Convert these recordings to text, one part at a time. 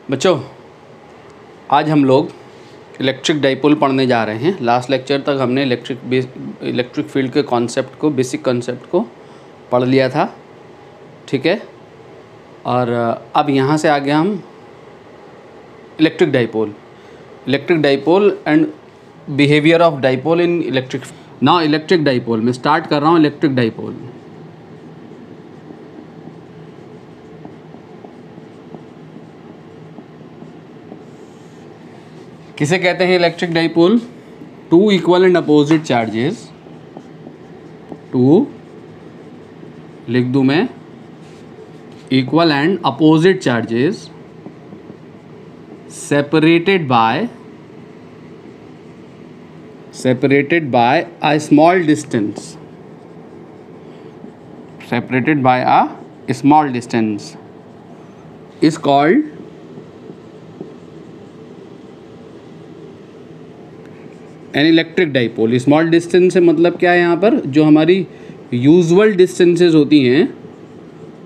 बच्चों, आज हम लोग इलेक्ट्रिक डाइपोल पढ़ने जा रहे हैं। लास्ट लेक्चर तक हमने इलेक्ट्रिक फील्ड के कॉन्सेप्ट को, बेसिक कॉन्सेप्ट को पढ़ लिया था, ठीक है। और अब यहाँ से आगे हम electric dipole and behaviour of dipole in electric. Now electric dipole मैं स्टार्ट कर रहा हूँ। इलेक्ट्रिक डाइपोल किसे कहते हैं? Electric dipole, two equal and opposite charges, टू लिख दूं मैं, equal and opposite charges separated by a small distance, is called an electric dipole. Small distance से मतलब क्या है? यहाँ पर जो हमारी यूजुअल डिस्टेंसेस होती हैं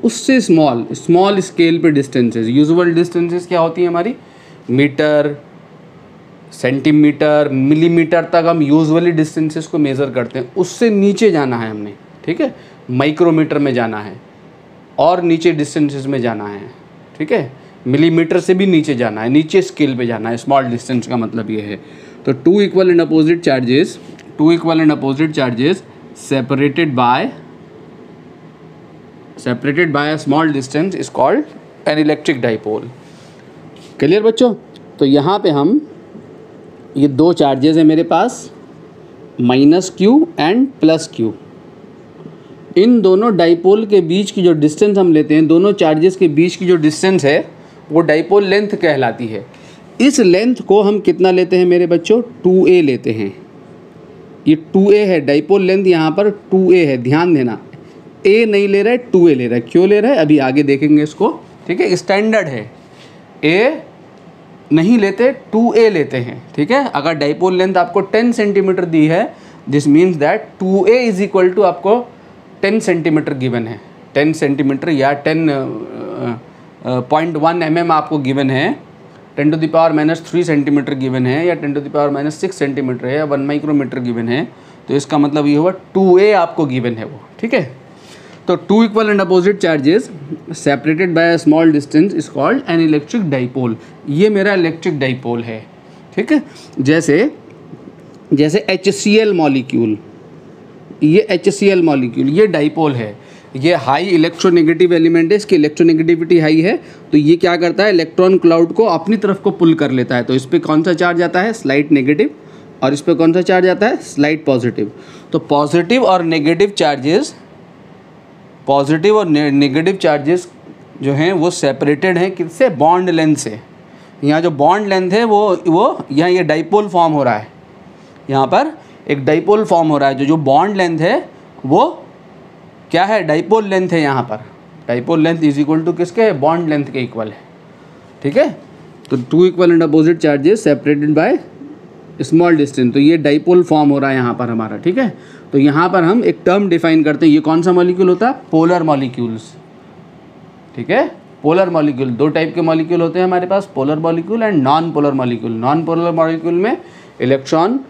उससे स्मॉल स्केल पे डिस्टेंसेस। यूजुअल डिस्टेंसेस क्या होती हैं हमारी? मीटर, सेंटीमीटर, मिलीमीटर तक हम यूजुअली डिस्टेंसेस को मेज़र करते हैं। उससे नीचे जाना है हमने, ठीक है। माइक्रोमीटर में जाना है और नीचे डिस्टेंसेस में जाना है, ठीक है। मिलीमीटर से भी नीचे जाना है, नीचे स्केल पे जाना है। स्मॉल डिस्टेंस का मतलब ये है। तो two equal and opposite charges separated by a small distance is called an electric dipole. Clear बच्चों? तो यहाँ पे हम, ये दो चार्जेस है मेरे पास, minus q and plus q. इन दोनों डाइपोल के बीच की जो डिस्टेंस हम लेते हैं, दोनों चार्जेस के बीच की जो डिस्टेंस है वो डाइपोल लेंथ कहलाती है। इस लेंथ को हम कितना लेते हैं मेरे बच्चों? 2a लेते हैं। ये 2a है, डाइपोल लेंथ यहाँ पर 2a है, ध्यान देना। a नहीं ले रहा है, 2a ले रहा है। क्यों ले रहा है अभी आगे देखेंगे इसको, ठीक है। स्टैंडर्ड है, a नहीं लेते, 2a लेते हैं, ठीक है। अगर डाइपोल लेंथ आपको 10 सेंटीमीटर दी है, this means that 2a is equal to आपको 10 सेंटीमीटर गिवन है। 10 सेंटीमीटर या 10.1 mm आपको गिवन है, 10⁻³ सेंटीमीटर गिवन है, या 10⁻⁶ सेंटीमीटर है, या 1 माइक्रोमीटर गिवन है। तो इसका मतलब ये हुआ 2a आपको गिवन है वो, ठीक है। तो two equal and opposite charges separated by a small distance is called an electric dipole. ये मेरा इलेक्ट्रिक डाइपोल है, ठीक है। जैसे HCl मॉलिक्यूल, ये HCl मॉलिक्यूल ये डाइपोल है। ये हाई इलेक्ट्रोनेगेटिव एलिमेंट है, इसकी इलेक्ट्रोनेगेटिविटी हाई है। तो ये क्या करता है? इलेक्ट्रॉन क्लाउड को अपनी तरफ को पुल कर लेता है। तो इस पर कौन सा चार्ज आता है? Slight negative. और इस पर कौन सा चार्ज आता है? Slight positive. तो पॉजिटिव और नेगेटिव चार्जेस जो हैं वो सेपरेटेड हैं किससे? बॉन्ड लेंथ से। यहाँ जो बॉन्ड लेंथ है वो यहाँ ये डाइपोल फॉर्म हो रहा है। यहाँ पर एक डाइपोल फॉर्म हो रहा है। जो बॉन्ड लेंथ है वो क्या है? डाइपोल लेंथ है। यहाँ पर dipole length is equal to किसके है? बॉन्ड लेंथ के इक्वल है, ठीक है। तो two equal and opposite charges separated by small distance. तो ये डाइपोल फॉर्म हो रहा है यहाँ पर हमारा, ठीक है। तो यहाँ पर हम एक टर्म डिफाइन करते हैं। ये कौन सा मॉलिक्यूल होता है? पोलर मॉलिक्यूल्स, ठीक है। पोलर मॉलिक्यूल, दो टाइप के मॉलिक्यूल होते हैं हमारे पास, polar molecule and non polar molecule. Non polar molecule में इलेक्ट्रॉन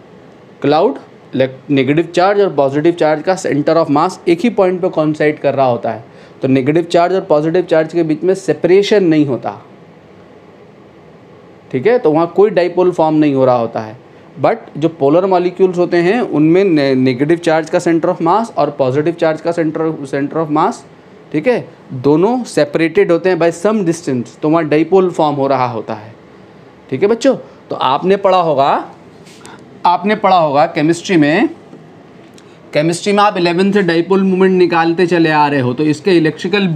क्लाउड, नेगेटिव चार्ज और पॉजिटिव चार्ज का सेंटर ऑफ मास एक ही पॉइंट पे कॉन्साइड कर रहा होता है। तो नेगेटिव चार्ज और पॉजिटिव चार्ज के बीच में सेपरेशन नहीं होता, ठीक है। तो वहाँ कोई डाइपोल फॉर्म नहीं हो रहा होता है। बट जो पोलर मॉलिक्यूल्स होते हैं उनमें नेगेटिव चार्ज का सेंटर ऑफ मास और पॉजिटिव चार्ज का सेंटर ऑफ मास, ठीक है, दोनों सेपरेटेड होते हैं बाय सम डिस्टेंस। तो वहाँ डाइपोल फॉर्म हो रहा होता है, ठीक है बच्चों। तो आपने पढ़ा होगा केमिस्ट्री में आप 11th से डाइपोल मोमेंट निकालते चले आ रहे हो। तो इसके इलेक्ट्रिकल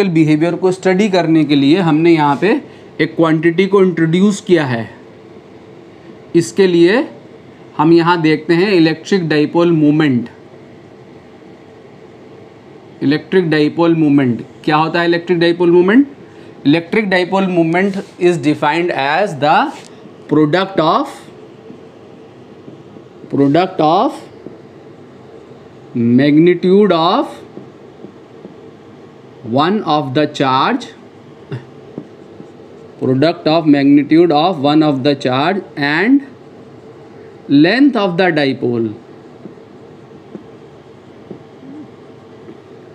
बिहेवियर को स्टडी करने के लिए हमने यहाँ पे एक क्वांटिटी को इंट्रोड्यूस किया है। इसके लिए हम यहाँ देखते हैं इलेक्ट्रिक डाइपोल मोमेंट। क्या होता है electric dipole moment? Electric dipole moment is defined as the product of magnitude of one of the charge product of magnitude of one of the charge and length of the dipole.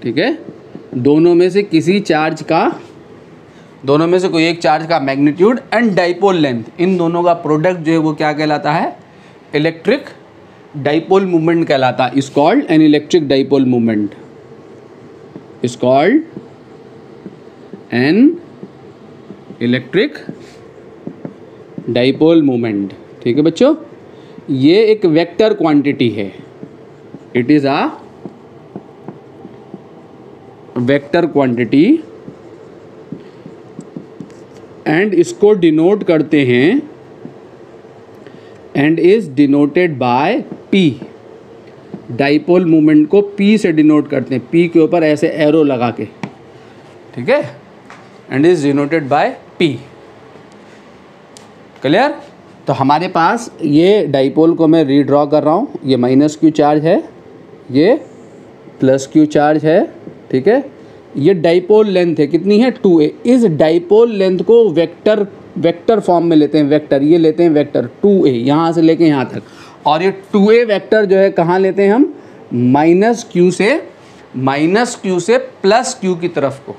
ठीक है, दोनों में से कोई एक charge का magnitude and dipole length, इन दोनों का प्रोडक्ट जो है वो क्या कहलाता है? इलेक्ट्रिक डाइपोल मूवमेंट कहलाता है। Is called an electric dipole movement, is called an electric dipole movement. ठीक है बच्चों, ये एक वेक्टर क्वांटिटी है, it is a vector quantity and इसको डिनोट करते हैं and is denoted by P. Dipole movement को पी से डिनोट करते हैं, पी के ऊपर ऐसे एरो लगा के। ठीक है, and is denoted by P. Clear? तो हमारे पास ये डाइपोल को मैं रीड्रॉ कर रहा हूँ, ये माइनस क्यू चार्ज है, ये प्लस क्यू चार्ज है। ठीक है, ये डाइपोल लेंथ है, कितनी है? 2a। इस डाइपोल लेंथ को वेक्टर फॉर्म में लेते हैं, वेक्टर, ये लेते हैं वेक्टर 2a, यहाँ से लेके यहाँ तक। और ये 2a वेक्टर जो है कहाँ लेते हैं हम? माइनस क्यू से प्लस क्यू की तरफ को।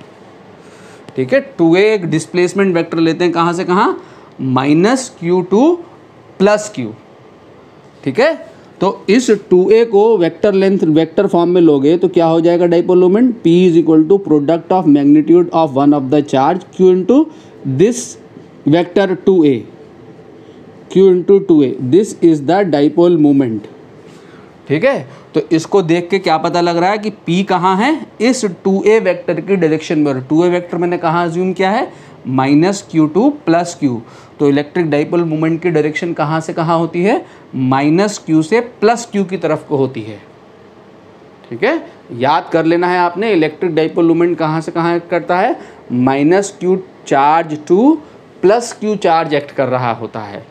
ठीक है, 2a एक डिस्प्लेसमेंट वेक्टर लेते हैं, कहाँ से कहाँ? Minus Q to plus Q. ठीक है, तो इस 2a को वेक्टर फॉर्म में लोगे तो क्या हो जाएगा dipole moment? P is equal to product of magnitude of one of the charge Q into this vector 2a, Q into 2a, this is the dipole moment. ठीक है, तो इसको देख के क्या पता लग रहा है कि P कहाँ है? इस 2a वेक्टर की डायरेक्शन में। 2a वेक्टर मैंने कहाँ अज्यूम किया है? Minus Q to plus Q. तो इलेक्ट्रिक डाइपोल मूवमेंट की डायरेक्शन कहाँ से कहाँ होती है? माइनस क्यू से प्लस क्यू की तरफ को होती है। ठीक है, याद कर लेना है आपने, इलेक्ट्रिक डाइपोल मूवमेंट कहाँ से कहाँ एक्ट करता है? Minus q charge to plus Q charge act कर रहा होता है।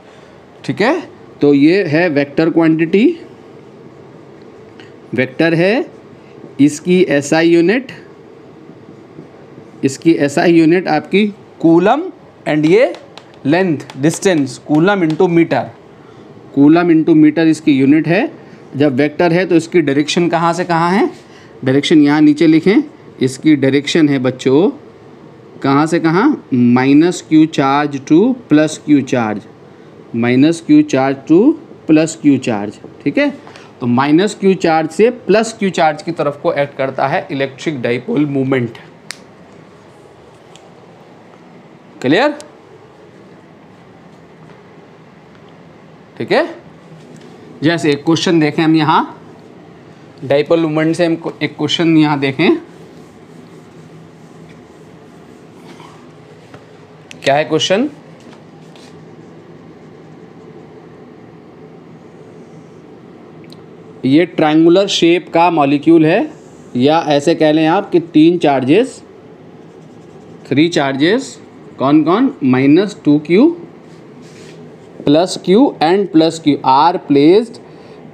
ठीक है, तो ये है वेक्टर क्वांटिटी, वेक्टर है, इसकी एसआई यूनिट आपकी कूलम एंड ये length distance coulomb into metre इसकी यूनिट है। जब वेक्टर है तो इसकी डायरेक्शन कहाँ से कहाँ है? डायरेक्शन यहाँ नीचे लिखें, इसकी डायरेक्शन है बच्चों कहाँ से कहाँ? Minus q charge to plus Q charge, minus q charge to plus Q charge. ठीक है, तो माइनस क्यू चार्ज से प्लस क्यू चार्ज की तरफ को एक्ट करता है इलेक्ट्रिक डाइपोल मूवमेंट। क्लियर? ठीक है, जैसे एक क्वेश्चन देखें हम यहाँ डाइपोल मूवमेंट से, हम एक क्वेश्चन यहाँ देखें, क्या है क्वेश्चन? ये ट्रायंगुलर शेप का मॉलिक्यूल है, या ऐसे कह लें आप कि थ्री चार्जेस, कौन कौन? Minus 2q plus q and plus q are placed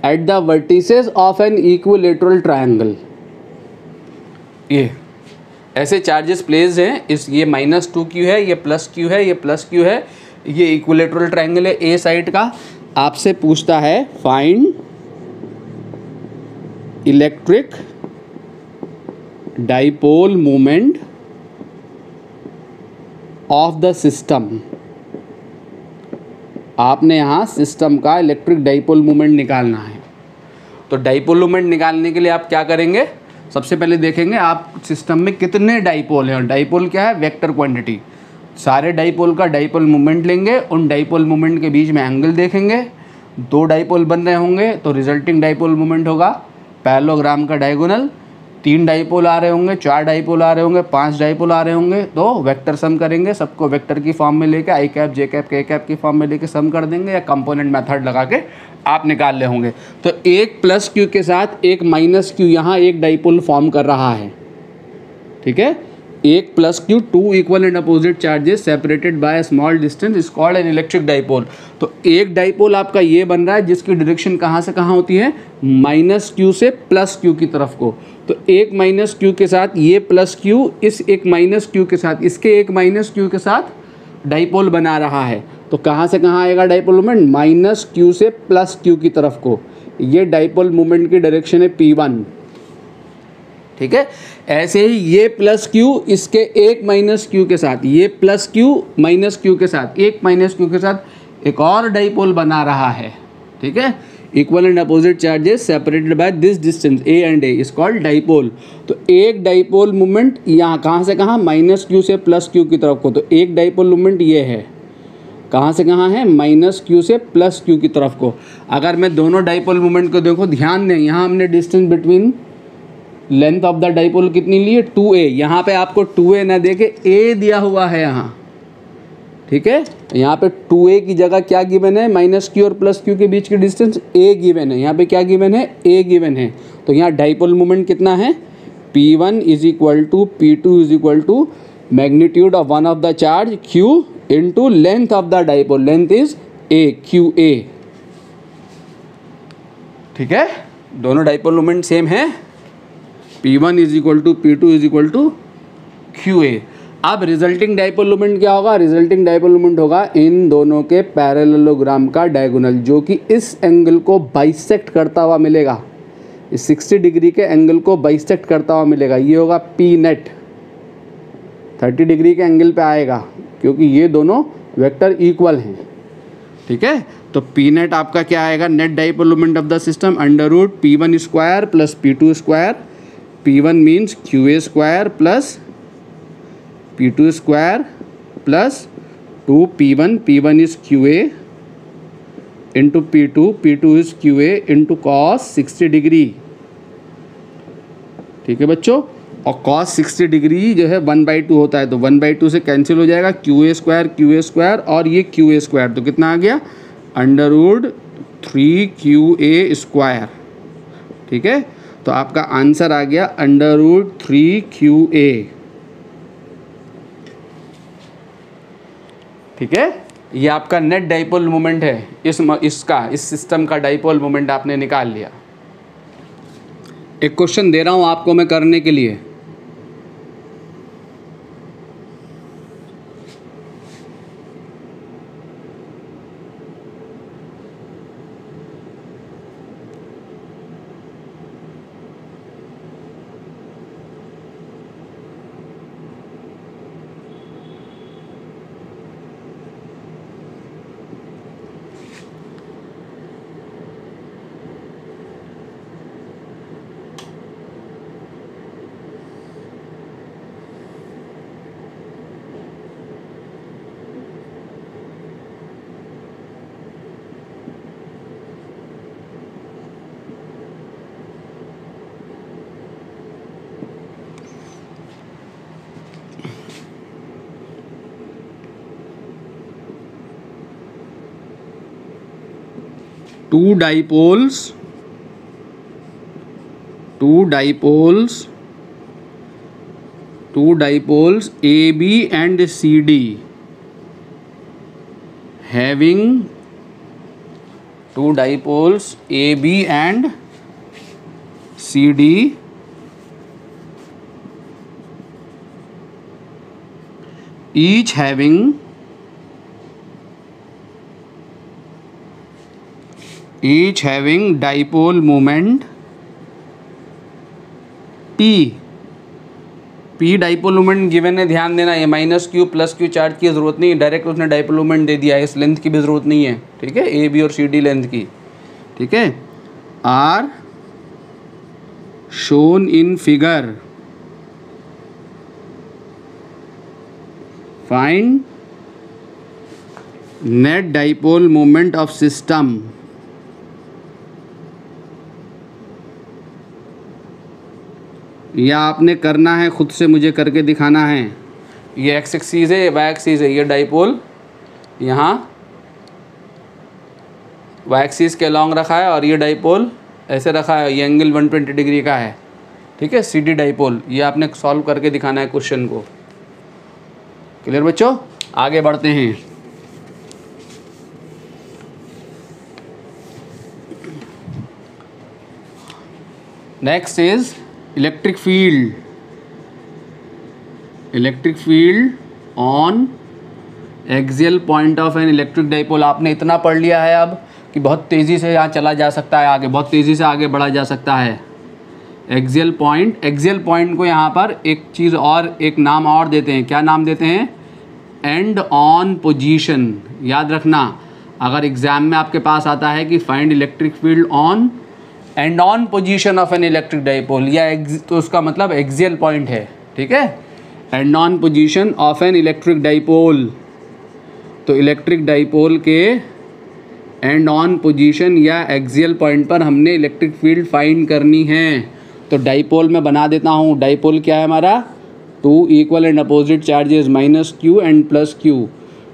at the vertices of an equilateral triangle. ये ऐसे चार्जेस प्लेस्ड हैं, इस ये माइनस 2q है, ये प्लस q है, ये प्लस q है, ये इक्विलेटरल ट्रायंगल है ए साइड का। आपसे पूछता है find electric dipole moment of the system. आपने यहाँ सिस्टम का इलेक्ट्रिक डाइपोल मोमेंट निकालना है। तो डाइपोल मोमेंट निकालने के लिए आप क्या करेंगे? सबसे पहले देखेंगे आप सिस्टम में कितने डाइपोल हैं, और डाइपोल क्या है? Vector quantity. सारे डाइपोल का डाइपोल मोमेंट लेंगे, उन डाइपोल मोमेंट के बीच में एंगल देखेंगे, 2 डाइपोल बन रहे होंगे तो रिजल्टिंग डाइपोल मोमेंट होगा पैरेललोग्राम का डायगोनल। 3 डाइपोल आ रहे होंगे, 4 डाइपोल आ रहे होंगे, 5 डाइपोल आ रहे होंगे, तो वेक्टर सम करेंगे, सबको वेक्टर की फॉर्म में लेके आई कैप जे कैप के कैप की फॉर्म में लेके सम कर देंगे, या कंपोनेंट मेथड लगा के आप निकाल ले होंगे। तो एक प्लस क्यू के साथ एक माइनस क्यू यहाँ एक डाइपोल फॉर्म कर रहा है। ठीक है, एक plus Q, 2 equal and opposite charges separated by small distance is called an electric dipole. तो एक डाइपोल आपका ये बन रहा है जिसकी डायरेक्शन कहाँ से कहाँ होती है? माइनस क्यू से प्लस क्यू की तरफ को। तो एक माइनस क्यू के साथ ये प्लस क्यू, इस एक माइनस क्यू के साथ, इसके एक माइनस क्यू के साथ डाइपोल बना रहा है, तो कहाँ से कहाँ आएगा डाइपोल मोमेंट, माइनस क्यू से प्लस क्यू की तरफ को। ये डाइपोल मोमेंट की डायरेक्शन है P1, ठीक है। ऐसे ही ये प्लस क्यू इसके एक माइनस क्यू के साथ, ये प्लस क्यू माइनस क्यू के साथ, एक माइनस क्यू के साथ एक और डाइपोल बना रहा है, ठीक है। Equal and opposite charges separated by this distance A and A is called dipole. तो एक डाइपोल मोमेंट यहाँ कहाँ से कहाँ, माइनस क्यू से प्लस क्यू की तरफ को, तो एक डाइपोल मोमेंट ये है, कहाँ से कहाँ है, माइनस क्यू से प्लस क्यू की तरफ को। अगर मैं दोनों डाइपोल मोमेंट को देखो, ध्यान दें, यहाँ हमने distance between length of the dipole कितनी ली है, 2a। यहाँ पे आपको 2a ना देके a दिया हुआ है यहाँ, ठीक है। यहाँ पे 2a की जगह क्या गिवन है, माइनस क्यू और प्लस क्यू के बीच की डिस्टेंस a गिवन है, यहाँ पे क्या गिवन है, a गिवन है। तो यहाँ डाइपोल मोमेंट कितना है, P1 is equal to P2 is equal to magnitude of one of the charge q into length of the dipole, length is a, QA, ठीक है। दोनों डाइपोल मोमेंट सेम है, P1 is equal to P2 is equal to QA। अब resulting dipole moment क्या होगा, resulting dipole moment होगा इन दोनों के पैरेललोग्राम का डायगोनल, जो कि इस एंगल को बाइसेक्ट करता हुआ मिलेगा, इस 60 डिग्री के एंगल को बाइसेक्ट करता हुआ मिलेगा। ये होगा P नेट, 30 डिग्री के एंगल पे आएगा, क्योंकि ये दोनों वेक्टर इक्वल हैं, ठीक है। तो P नेट आपका क्या आएगा, net dipole moment of the system under root P1 square plus P2 square. P1 means QA square plus P2 square plus 2P1, P1 is QA into P2, P2 is QA into cos 60 degree, ठीक है बच्चों। और cos 60 degree जो है 1/2 होता है, तो 1/2 से कैंसिल हो जाएगा, QA स्क्वायर और ये QA स्क्वायर, तो कितना आ गया, अंडर रूट 3QA स्क्वायर, ठीक है। तो आपका आंसर आ गया अंडर रूट 3QA, ठीक है। ये आपका नेट डाइपोल मोमेंट है, इस सिस्टम का डाइपोल मोमेंट आपने निकाल लिया। एक क्वेश्चन दे रहा हूँ आपको मैं करने के लिए, two dipoles AB and CD having two dipoles AB and CD each having dipole moment P dipole moment given है, ध्यान देना। ये minus Q plus Q charge की ज़रूरत नहीं, डायरेक्ट उसने डाइपोल मोमेंट दे दिया है, इस लेंथ की भी ज़रूरत नहीं है, ठीक है, ए बी और सी डी लेंथ की, ठीक है। Are shown in figure, find net dipole moment of system. या आपने करना है खुद से, मुझे करके दिखाना है। ये एक्स एक्सिस है, वाई एक्सिस है, ये डाइपोल यहाँ वाई एक्सिस के अलॉन्ग रखा है और ये डाइपोल ऐसे रखा है, ये एंगल 120 डिग्री का है, ठीक है, सी डी डाइपोल। ये आपने सॉल्व करके दिखाना है क्वेश्चन को। क्लियर बच्चों, आगे बढ़ते हैं। Next is electric field on axial point of an electric dipole. आपने इतना पढ़ लिया है अब कि बहुत तेज़ी से यहाँ चला जा सकता है, आगे बहुत तेज़ी से आगे बढ़ा जा सकता है। एक्सियल पॉइंट को यहाँ पर एक चीज़ और, एक नाम और देते हैं। क्या नाम देते हैं? And on position. याद रखना, अगर एग्जाम में आपके पास आता है कि find electric field on and on position of an electric dipole, या तो उसका मतलब एक्सियल पॉइंट है, ठीक है। And on position of an electric dipole, तो इलेक्ट्रिक डाइपोल के एंड ऑन पोजीशन या एक्सियल पॉइंट पर हमने इलेक्ट्रिक फील्ड फाइंड करनी है। तो डाइपोल में बना देता हूँ। डाइपोल क्या है हमारा? 2 equal and opposite charges -q and +q,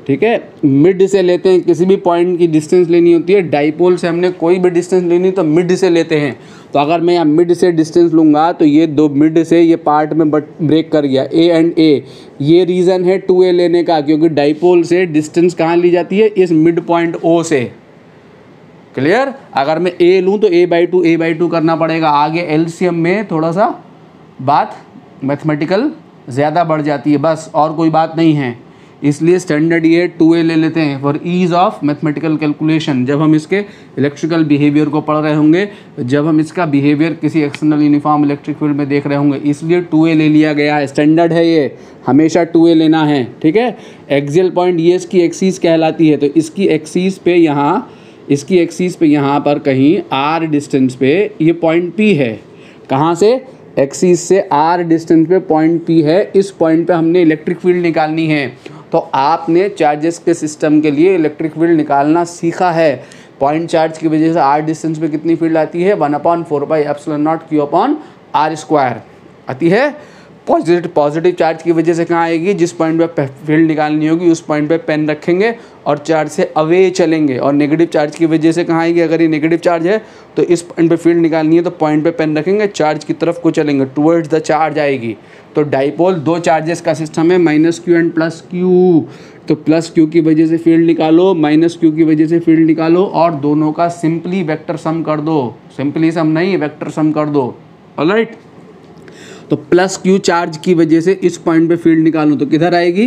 ठीक है। मिड से लेते हैं, किसी भी पॉइंट की डिस्टेंस लेनी होती है। डाइपोल से हमने कोई भी डिस्टेंस लेनी तो मिड से लेते हैं। तो अगर मैं यहाँ मिड से डिस्टेंस लूँगा तो ये दो मिड से ये पार्ट में ब्रेक कर गया, A एंड A। ये रीज़न है 2A लेने का, क्योंकि डाइपोल से डिस्टेंस कहाँ ली जाती है? इस मिड पॉइंट O से। क्लियर? अगर मैं A लूँ तो A/2 करना पड़ेगा। आगे एलसीएम में थोड़ा सा बात मैथमेटिकल ज़्यादा बढ़ जाती है, बस और कोई बात नहीं है। इसलिए स्टैंडर्ड ये 2A ले लेते हैं for ease of mathematical calculation. जब हम इसके इलेक्ट्रिकल बिहेवियर को पढ़ रहे होंगे, जब हम इसका बिहेवियर किसी एक्सटर्नल यूनिफॉर्म इलेक्ट्रिक फील्ड में देख रहे होंगे, इसलिए 2A ले लिया गया है। स्टैंडर्ड है ये, हमेशा 2A लेना है, ठीक है। एक्सियल पॉइंट ये इसकी एक्सीस कहलाती है। तो इसकी एक्सीस पे यहाँ पर कहीं R डिस्टेंस पे ये पॉइंट P है। कहाँ से? एक्सीस से R डिस्टेंस पे पॉइंट P है। इस पॉइंट पे हमने इलेक्ट्रिक फील्ड निकालनी है। तो आपने चार्जेस के सिस्टम के लिए इलेक्ट्रिक फील्ड निकालना सीखा है। पॉइंट चार्ज की वजह से R डिस्टेंस पे कितनी फील्ड आती है? 1/4πε0 Q/r² आती है। पॉजिटिव चार्ज की वजह से कहाँ आएगी? जिस पॉइंट पे फील्ड निकालनी होगी उस पॉइंट पे पेन रखेंगे और चार्ज से अवे चलेंगे। और नेगेटिव चार्ज की वजह से कहाँ आएगी? अगर ये नेगेटिव चार्ज है तो इस पॉइंट पे फील्ड निकालनी है तो पॉइंट पे पेन रखेंगे, चार्ज की तरफ को चलेंगे, टुवर्ड्स द चार्ज आएगी। तो डाइपोल दो चार्जेस का सिस्टम है, -q एंड +q। तो +q की वजह से फील्ड निकालो, -q की वजह से फील्ड निकालो, और दोनों का सिंपली वेक्टर सम कर दो। सिंपली सम नहीं, वेक्टर सम कर दो। ऑलराइट, तो +q चार्ज की वजह से इस पॉइंट पे फील्ड निकालूँ तो किधर आएगी?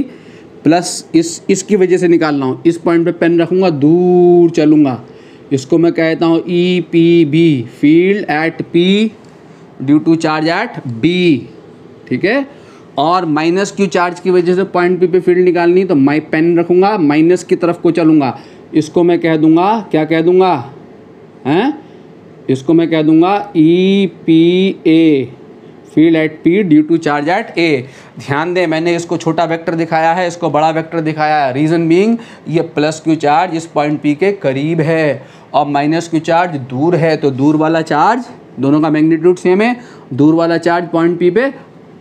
प्लस इसकी वजह से निकालना हो, इस पॉइंट पे पेन रखूँगा, दूर चलूँगा, इसको मैं कहता हूँ EPB, field at P due to charge at B, ठीक है। और -q चार्ज की वजह से पॉइंट P पे फील्ड निकालनी, तो मैं पेन रखूँगा, माइनस की तरफ को चलूँगा, इसको मैं कह दूँगा, क्या कह दूँगा? हैं, इसको मैं कह दूँगा EPA, field at P due to charge at A। ध्यान दें, मैंने इसको छोटा वेक्टर दिखाया है, इसको बड़ा वेक्टर दिखाया है। रीज़न बीइंग ये +q चार्ज इस पॉइंट P के करीब है और -q चार्ज दूर है। तो दूर वाला चार्ज, दोनों का मैग्नीट्यूड सेम है, दूर वाला चार्ज पॉइंट P पे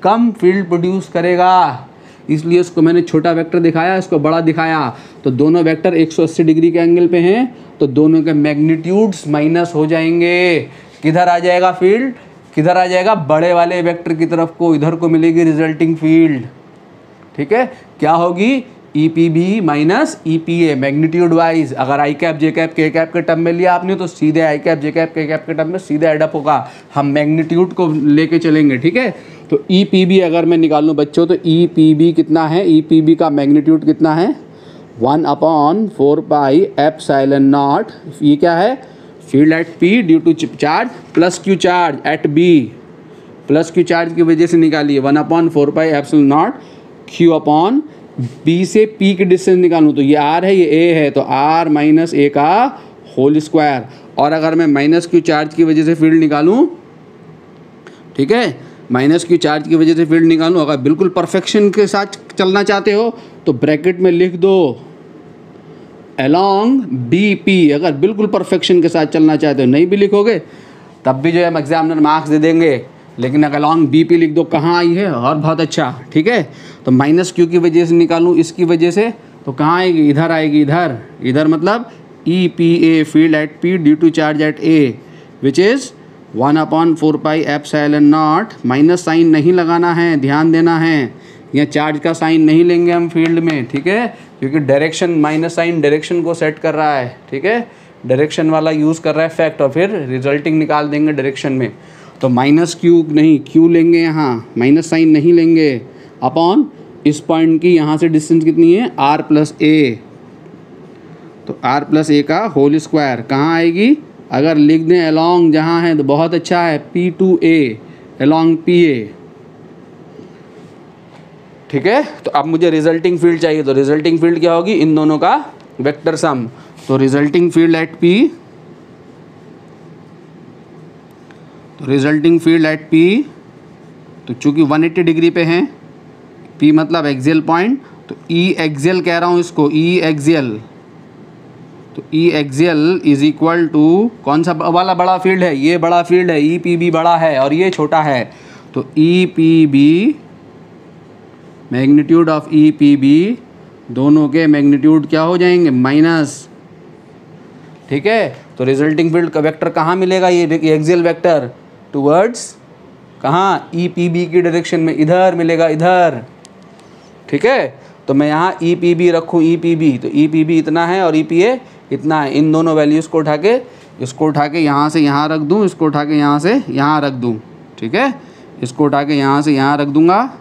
कम फील्ड प्रोड्यूस करेगा, इसलिए इसको मैंने छोटा वेक्टर दिखाया, इसको बड़ा दिखाया। तो दोनों वेक्टर 180 डिग्री के एंगल पे हैं, तो दोनों के मैग्नीट्यूड्स माइनस हो जाएंगे। किधर आ जाएगा फील्ड? किधर आ जाएगा? बड़े वाले वेक्टर की तरफ को, इधर को मिलेगी रिजल्टिंग फील्ड, ठीक है। क्या होगी? EPB minus EPA magnitude wise. अगर I cap J cap K cap के टर्म में लिया आपने तो सीधे I cap J cap K cap के टर्म में सीधे एडअप होगा। हम मैग्नीट्यूड को लेके चलेंगे, ठीक है। तो EPB अगर मैं निकालूँ बच्चों, तो EPB कितना है? EPB का मैग्नीट्यूड कितना है? 1/4πε0। ये क्या है? Field at P due to charge +q charge at B। +q charge की वजह से निकालिए 1/4πε0 Q/B से P की डिस्टेंस निकालूँ तो ये R है, ये A है, तो R - A का होल स्क्वायर। और अगर मैं -q चार्ज की वजह से फील्ड निकालूँ, ठीक है, -q चार्ज की वजह से फील्ड निकालूँ, अगर बिल्कुल परफेक्शन के साथ चलना चाहते हो तो ब्रैकेट में लिख दो along BP। अगर बिल्कुल परफेक्शन के साथ चलना चाहते हो, नहीं भी लिखोगे तब भी जो है एग्जामिनर मार्क्स दे देंगे, लेकिन अगर along BP लिख दो, कहाँ आई है, और बहुत अच्छा, ठीक है। तो -q की वजह से निकालूँ, इसकी वजह से, तो कहाँ आएगी? इधर आएगी, इधर मतलब EPA, field at P due to charge at A, which is 1/4πε0। Minus sign नहीं लगाना है, ध्यान देना है, या चार्ज का साइन नहीं लेंगे हम फील्ड में, ठीक है, क्योंकि डायरेक्शन, माइनस साइन डायरेक्शन को सेट कर रहा है, ठीक है, डायरेक्शन वाला यूज़ कर रहा है फैक्ट, और फिर रिजल्टिंग निकाल देंगे डायरेक्शन में। तो -q नहीं, q लेंगे यहाँ, माइनस साइन नहीं लेंगे, अपॉन इस पॉइंट की यहाँ से डिस्टेंस कितनी है, r प्लस ए, तो r प्लस ए का होल स्क्वायर कहाँ आएगी, अगर लिख दें अलॉन्ग जहाँ है तो बहुत अच्छा है, P2A अलॉन्ग PA। ठीक है, तो अब मुझे रिजल्टिंग फील्ड चाहिए, तो रिजल्टिंग फील्ड क्या होगी, इन दोनों का वेक्टर सम। तो रिजल्टिंग फील्ड एट P, तो रिजल्टिंग फील्ड एट P, तो चूंकि 180 डिग्री पे हैं, P मतलब एक्सियल पॉइंट, तो E एक्सियल कह रहा हूँ इसको, E एक्सियल, तो E axial is equal to कौन सा वाला बड़ा फील्ड है, ये बड़ा फील्ड है, EPB बड़ा है और ये छोटा है, तो EPB मैग्नीट्यूड ऑफ EPB, दोनों के मैग्नीट्यूड क्या हो जाएंगे, माइनस। ठीक है, तो रिजल्टिंग फील्ड का वेक्टर कहाँ मिलेगा, ये एक्सियल वेक्टर टुवर्ड्स कहाँ, EPB की डायरेक्शन में, इधर मिलेगा, इधर। ठीक है, तो मैं यहाँ EPB रखूँ, EPB, तो EPB इतना है और EPA इतना है, इन दोनों वैल्यूज़ को उठा के, इसको उठा के यहाँ से यहाँ रख दूँ, इसको उठा के यहाँ से यहाँ रख दूँ। ठीक है, इसको उठा के यहाँ से यहाँ रख दूँगा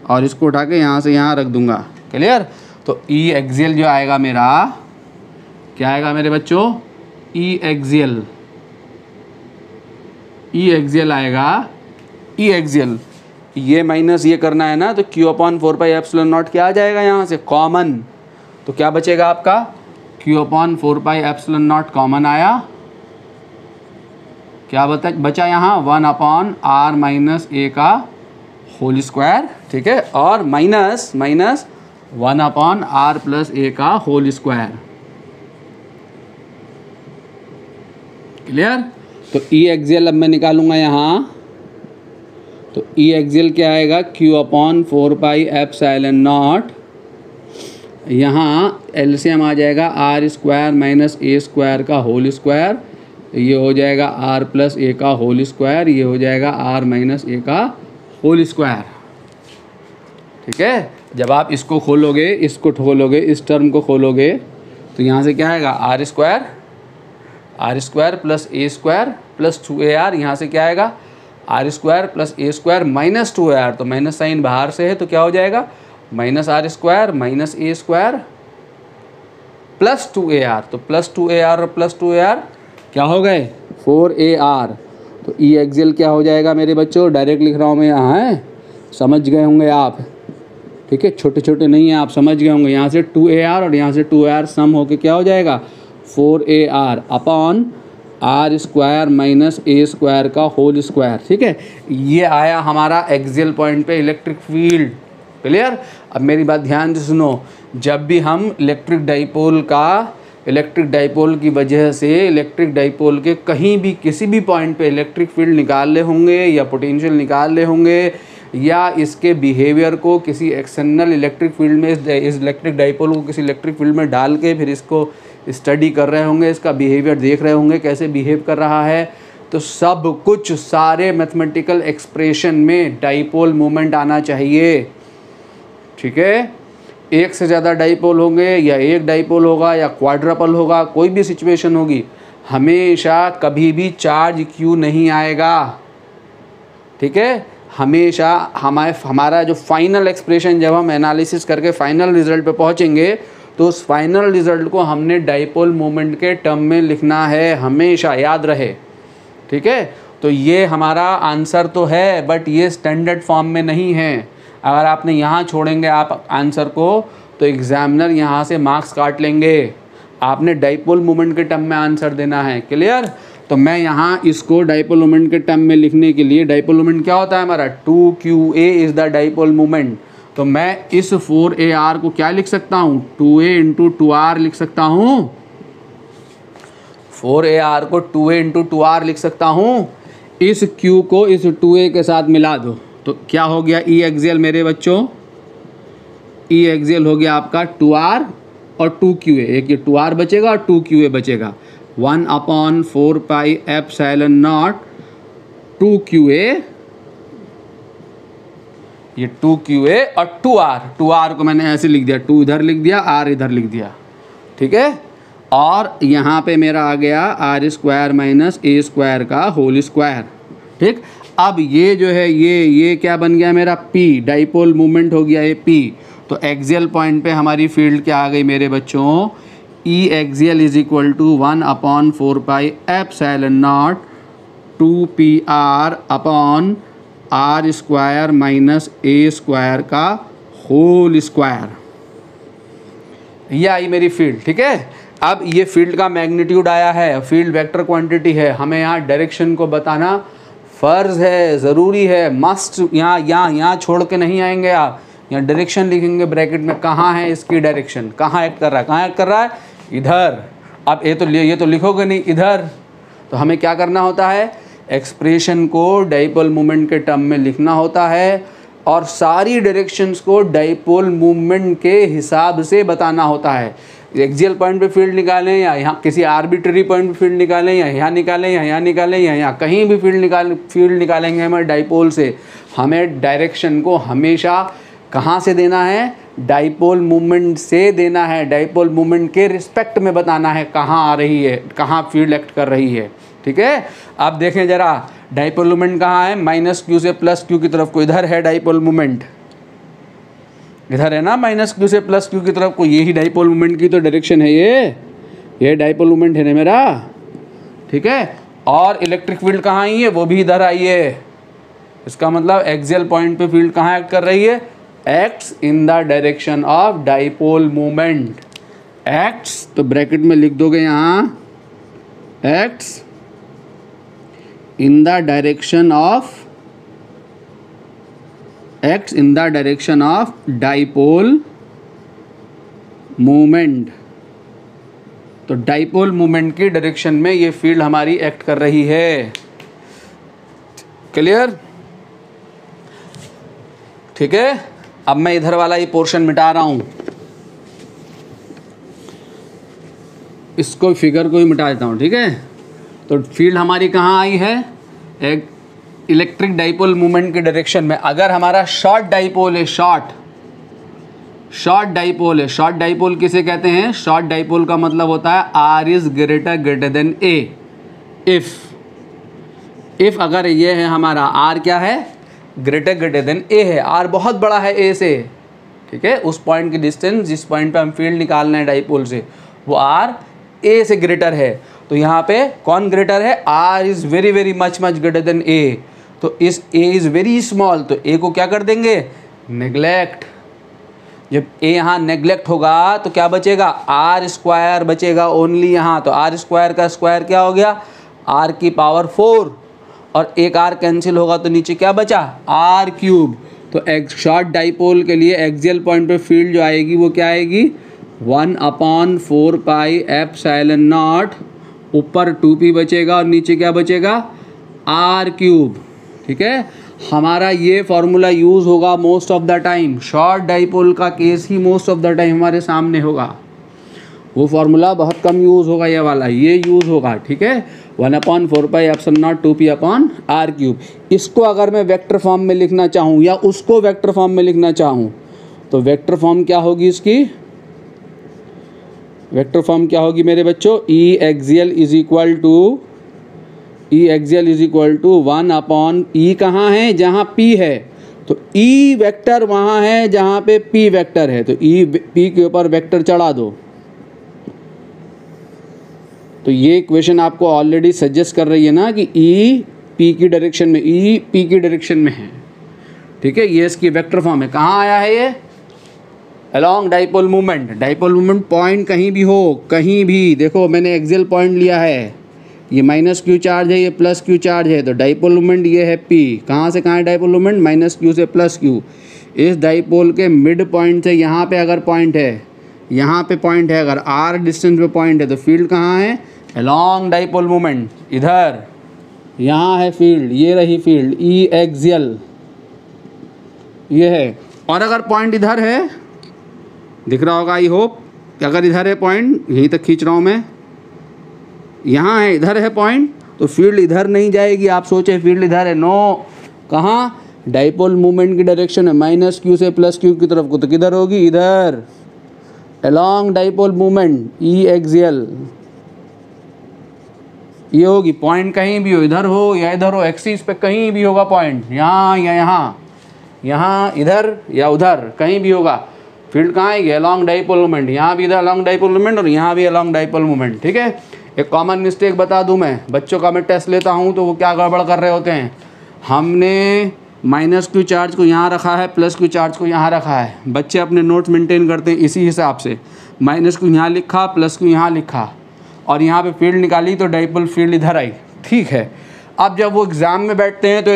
और इसको उठा के यहाँ से यहाँ रख दूँगा। क्लियर, तो E एक्सियल जो आएगा मेरा, क्या आएगा मेरे बच्चों, E एक्सियल, E एक्सियल आएगा, E एक्सियल, ये माइनस ये करना है ना, तो Q/4πε0 क्या आ जाएगा यहाँ से, कॉमन, तो क्या बचेगा आपका, Q/4πε0 कॉमन आया, क्या बचा यहाँ, 1/r माइनस ए का होल स्क्वायर। ठीक है, और माइनस 1/r प्लस ए का होल स्क्वायर। क्लियर, तो E एक्सियल अब मैं निकालूंगा यहाँ, तो E एक्सियल क्या आएगा, Q/4πε0, यहाँ एलसीएम आ जाएगा r square minus a square का होल स्क्वायर, ये हो जाएगा r प्लस ए का होल स्क्वायर, ये हो जाएगा r माइनस ए का होल स्क्वायर। ठीक है, जब आप इसको खोलोगे, इसको खोलोगे, इस टर्म को खोलोगे, तो यहाँ से क्या आएगा, r स्क्वायर प्लस ए स्क्वायर प्लस 2ar, यहाँ से क्या आएगा, r स्क्वायर प्लस ए स्क्वायर माइनस 2ar, तो माइनस साइन बाहर से है तो क्या हो जाएगा, minus r square minus a square plus 2ar, तो प्लस 2ar और प्लस 2ar क्या हो गए, 4ar। तो E एक्सियल क्या हो जाएगा मेरे बच्चों, डायरेक्ट लिख रहा हूँ मैं यहाँ, है समझ गए होंगे आप। ठीक है, छोटे छोटे नहीं हैं, आप समझ गए होंगे, यहाँ से 2ar और यहाँ से 2ar सम होके क्या हो जाएगा, 4ar upon r square minus a square का होल स्क्वायर। ठीक है, ये आया हमारा एक्सियल पॉइंट पे इलेक्ट्रिक फील्ड। क्लियर, अब मेरी बात ध्यान से सुनो, जब भी हम इलेक्ट्रिक डाइपोल की वजह से इलेक्ट्रिक डाइपोल के कहीं भी किसी भी पॉइंट पे इलेक्ट्रिक फील्ड निकाल ले होंगे या पोटेंशियल निकाल ले होंगे, या इसके बिहेवियर को किसी एक्सटर्नल इलेक्ट्रिक फील्ड में, इस इलेक्ट्रिक डाइपोल को किसी इलेक्ट्रिक फील्ड में डाल के फिर इसको स्टडी कर रहे होंगे, इसका बिहेवियर देख रहे होंगे कैसे बिहेव कर रहा है, तो सब कुछ सारे मैथमेटिकल एक्सप्रेशन में डाइपोल मोमेंट आना चाहिए। ठीक है, एक से ज़्यादा डाइपोल होंगे या एक डाइपोल होगा या क्वाड्रपल होगा, कोई भी सिचुएशन होगी, हमेशा कभी भी चार्ज क्यू नहीं आएगा। ठीक है, हमेशा हमारा जो फाइनल एक्सप्रेशन, जब हम एनालिसिस करके फाइनल रिजल्ट पे पहुंचेंगे, तो उस फाइनल रिजल्ट को हमने डाइपोल मोमेंट के टर्म में लिखना है, हमेशा याद रहे। ठीक है, तो ये हमारा आंसर तो है, बट ये स्टैंडर्ड फॉर्म में नहीं है। अगर आपने यहाँ छोड़ेंगे आप आंसर को, तो एग्जामिनर यहाँ से मार्क्स काट लेंगे। आपने डाइपोल मोमेंट के टर्म में आंसर देना है। क्लियर, तो मैं यहाँ इसको डाइपोल मोमेंट के टर्म में लिखने के लिए, डाइपोल मोमेंट क्या होता है हमारा, 2qa is the dipole moment, तो मैं इस 4ar को क्या लिख सकता हूँ, 2a इंटू 2r लिख सकता हूँ, 4ar को 2a इंटू 2r लिख सकता हूँ। इस q को इस 2a के साथ मिला दो, तो क्या हो गया, E एक्सियल मेरे बच्चों, E एक्सियल हो गया आपका 2r और 2qa, एक ये 2r बचेगा और 2qa बचेगा, 1/4πε0 2qa, ये 2qa और 2r को मैंने ऐसे लिख दिया, 2 इधर लिख दिया, r इधर लिख दिया। ठीक है, और यहाँ पे मेरा आ गया r square minus a square का होल स्क्वायर। ठीक, अब ये जो है ये क्या बन गया मेरा P, डाइपोल मूवमेंट हो गया ये P। तो एक्सियल पॉइंट पे हमारी फील्ड क्या आ गई मेरे बच्चों, E axial is equal to 1/4 pi epsilon naught 2PR upon R square minus A square का होल स्क्वायर। ये आई मेरी फील्ड, ठीक है। अब ये फील्ड का मैग्नीट्यूड आया है, फील्ड वेक्टर क्वांटिटी है, हमें यहाँ डायरेक्शन को बताना फ़र्ज़ है, ज़रूरी है, मस्ट। यहाँ छोड़ के नहीं आएंगे आप, यहाँ डायरेक्शन लिखेंगे ब्रैकेट में, कहाँ है इसकी डायरेक्शन, कहाँ एक्ट कर रहा है, कहाँ एक्ट कर रहा है, इधर। अब ये तो लिखोगे नहीं इधर, तो हमें क्या करना होता है, एक्सप्रेशन को डाइपोल मूवमेंट के टर्म में लिखना होता है और सारी डायरेक्शंस को डाइपोल मूवमेंट के हिसाब से बताना होता है। एक्सियल पॉइंट पे फील्ड निकालें या यहाँ किसी आर्बिट्ररी पॉइंट पे फील्ड निकालें या यहाँ निकालें या यहाँ निकालें या यहाँ कहीं भी फील्ड निकालेंगे हमें डाइपोल से, हमें डायरेक्शन को हमेशा कहाँ से देना है, डाइपोल मूवमेंट से देना है। डाइपोल मूवमेंट के रिस्पेक्ट में बताना है कहाँ आ रही है, कहाँ फील्ड एक्ट कर रही है, ठीक है। अब देखें ज़रा डाइपोल मूवमेंट कहाँ है, -q से +q की तरफ को, इधर है डाइपोल मूवमेंट, इधर है ना, -q से +q की तरफ को, यही डाइपोल मूवमेंट की तो डायरेक्शन है, ये डाइपोल मूवमेंट है ना मेरा, ठीक है। और इलेक्ट्रिक फील्ड कहाँ आई है, वो भी इधर आई है। इसका मतलब एक्सियल पॉइंट पे फील्ड कहाँ एक्ट कर रही है, acts in the direction of dipole movement. Acts तो ब्रैकेट में लिख दोगे यहाँ, acts in the direction of dipole movement। तो डाइपोल मूवमेंट की डायरेक्शन में ये फील्ड हमारी एक्ट कर रही है, क्लियर, ठीक है। अब मैं इधर वाला ये पोर्शन मिटा रहा हूं, इसको फिगर को ही मिटा देता हूं, ठीक है। तो फील्ड हमारी कहाँ आई है, एक इलेक्ट्रिक डाइपोल मूवमेंट के डायरेक्शन में। अगर हमारा शॉर्ट डाइपोल है, शॉर्ट डाइपोल है, शॉर्ट डाइपोल किसे कहते हैं, शॉर्ट डाइपोल का मतलब होता है R is greater then A। If अगर ये है हमारा R क्या है, ग्रेटर देन A है, R बहुत बड़ा है A से, ठीक है, उस पॉइंट की डिस्टेंस जिस पॉइंट पे हम फील्ड निकालना है डाइपोल से, वो R A से ग्रेटर है। तो यहाँ पे कौन ग्रेटर है, R is very much greater than A। तो इस A इज़ वेरी स्मॉल, तो A को क्या कर देंगे, नेग्लेक्ट। जब A यहाँ नेग्लेक्ट होगा तो क्या बचेगा, R स्क्वायर बचेगा ओनली यहाँ। तो R स्क्वायर का स्क्वायर क्या हो गया, R की पावर 4, और एक R कैंसिल होगा तो नीचे क्या बचा, R क्यूब। तो एक शॉर्ट डाइपोल के लिए एक्सियल पॉइंट पे फील्ड जो आएगी वो क्या आएगी, 1/4 पाई एप्सिलॉन नॉट, ऊपर 2p बचेगा और नीचे क्या बचेगा, R क्यूब, ठीक है। हमारा ये फॉर्मूला यूज़ होगा most of the time, short dipole का केस ही मोस्ट ऑफ द टाइम हमारे सामने होगा, वो फार्मूला बहुत कम यूज़ होगा, ये वाला ये यूज़ होगा, ठीक है। 1/4 pi epsilon not 2p upon R cube. इसको अगर मैं वेक्टर फॉर्म में लिखना चाहूँ या उसको वेक्टर फॉर्म में लिखना चाहूँ तो वेक्टर फॉर्म क्या होगी इसकी, वेक्टर फॉर्म क्या होगी मेरे बच्चों, E axial is equal to 1 E कहाँ है, जहाँ P है, तो E वेक्टर वहाँ है जहाँ पे P वेक्टर है, तो E P के ऊपर वेक्टर चढ़ा दो। तो ये इक्वेशन आपको ऑलरेडी सजेस्ट कर रही है ना कि E P की डायरेक्शन में, E P की डायरेक्शन में है, ठीक है। ये इसकी वेक्टर फॉर्म है, कहाँ आया है ये, along dipole movement. Dipole movement point कहीं भी हो, कहीं भी, देखो मैंने एक्सियल पॉइंट लिया है, ये -q चार्ज है, ये +q चार्ज है, तो डाइपोल मूवमेंट ये है P। कहाँ से कहाँ है डाइपोल मूवमेंट, -q से +q। इस डाइपोल के मिड पॉइंट से यहाँ पे अगर पॉइंट है, यहाँ पे पॉइंट है, अगर r डिस्टेंस पे पॉइंट है, तो फील्ड कहाँ है, अलॉन्ग डाइपोल मूवमेंट, इधर यहाँ है फील्ड, ये रही फील्ड E एक्सियल, ये है। और अगर पॉइंट इधर है, दिख रहा होगा आई होप, अगर इधर है पॉइंट, यहीं तक खींच रहा हूँ मैं, यहाँ है, इधर है पॉइंट, तो फील्ड इधर नहीं जाएगी। आप सोचे फील्ड इधर है, नो, कहाँ, डाइपोल मूवमेंट की डायरेक्शन है -q से +q की तरफ को, तो किधर होगी, इधर, along dipole movement E axial, ये होगी पॉइंट कहीं भी हो, इधर हो या इधर हो, एक्सिस पे कहीं भी होगा पॉइंट, यहाँ या यहाँ, यहाँ इधर या उधर कहीं भी होगा। फील्ड कहाँ आएगी? Along dipole moment. यहाँ भी इधर अलॉन्ग डाइपोल मोमेंट और यहाँ भी अलॉन्ग डाइपोल मोमेंट। ठीक है, एक कॉमन मिस्टेक बता दूँ मैं, बच्चों का मैं टेस्ट लेता हूँ तो वो क्या गड़बड़ कर रहे होते हैं, हमने माइनस क्यू चार्ज को यहाँ रखा है, प्लस क्यू चार्ज को यहाँ रखा है। बच्चे अपने नोट्स मेंटेन करते हैं इसी हिसाब से, माइनस क्यू यहाँ लिखा, प्लस क्यू यहाँ लिखा और यहाँ पे फील्ड निकाली तो डाइपोल फील्ड इधर आई। ठीक है, अब जब वो एग्ज़ाम में बैठते हैं तो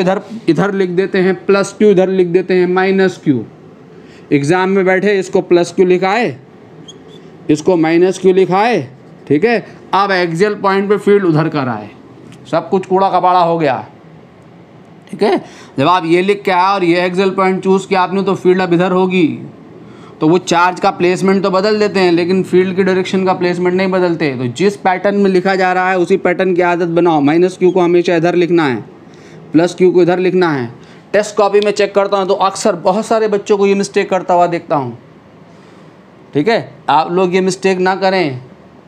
इधर लिख देते हैं प्लस क्यू, इधर लिख देते हैं माइनस क्यू। एग्ज़ाम में बैठे इसको प्लस क्यू लिखाए, इसको माइनस क्यू लिखाए। ठीक है, अब एक्सियल पॉइंट पे फील्ड उधर कर आए, सब कुछ कूड़ा कबाड़ा हो गया। ठीक है, जब आप ये लिख के आए और ये एक्सियल पॉइंट चूज़ किया आपने तो फील्ड अब इधर होगी। तो वो चार्ज का प्लेसमेंट तो बदल देते हैं लेकिन फील्ड की डायरेक्शन का प्लेसमेंट नहीं बदलते। तो जिस पैटर्न में लिखा जा रहा है उसी पैटर्न की आदत बनाओ। माइनस क्यू को हमेशा इधर लिखना है, प्लस क्यू को इधर लिखना है। टेस्ट कॉपी में चेक करता हूँ तो अक्सर बहुत सारे बच्चों को ये मिस्टेक करता हुआ देखता हूँ। ठीक है, आप लोग ये मिस्टेक ना करें।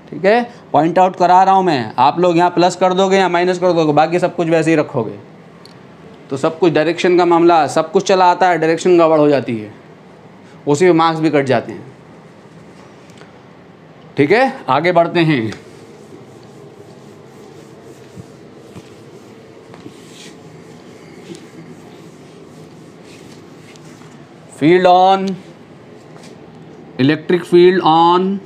ठीक है, पॉइंट आउट करा रहा हूँ मैं, आप लोग यहाँ प्लस कर दोगे या माइनस कर दोगे, बाकी सब कुछ वैसे ही रखोगे तो सब कुछ डायरेक्शन का मामला, सब कुछ चला आता है, डायरेक्शन गड़बड़ हो जाती है, उसी में मार्क्स भी कट जाते हैं। ठीक है, आगे बढ़ते हैं। Field on, electric field on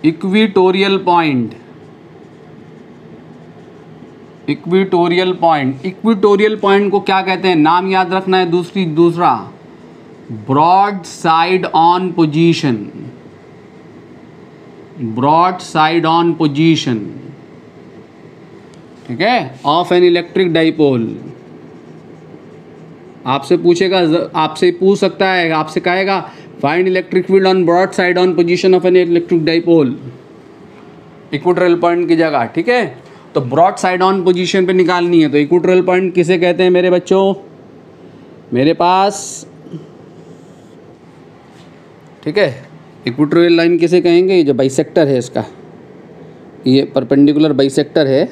equatorial point. Equatorial point, equatorial point को क्या कहते हैं, नाम याद रखना है। दूसरा broad side on position, broad side on position. ठीक है, ऑफ एन इलेक्ट्रिक डाइपोल। आपसे पूछेगा, आपसे पूछ सकता है, आपसे कहेगा find electric field on broad side on position of an electric dipole, equatorial point की जगह। ठीक है, तो ब्रॉड साइड ऑन पोजीशन पे निकालनी है। तो इक्वेटोरियल पॉइंट किसे कहते हैं मेरे बच्चों? मेरे पास, ठीक है, इक्वेटोरियल लाइन किसे कहेंगे? ये जो बाइसेक्टर है इसका, ये परपेंडिकुलर बाइसेक्टर है,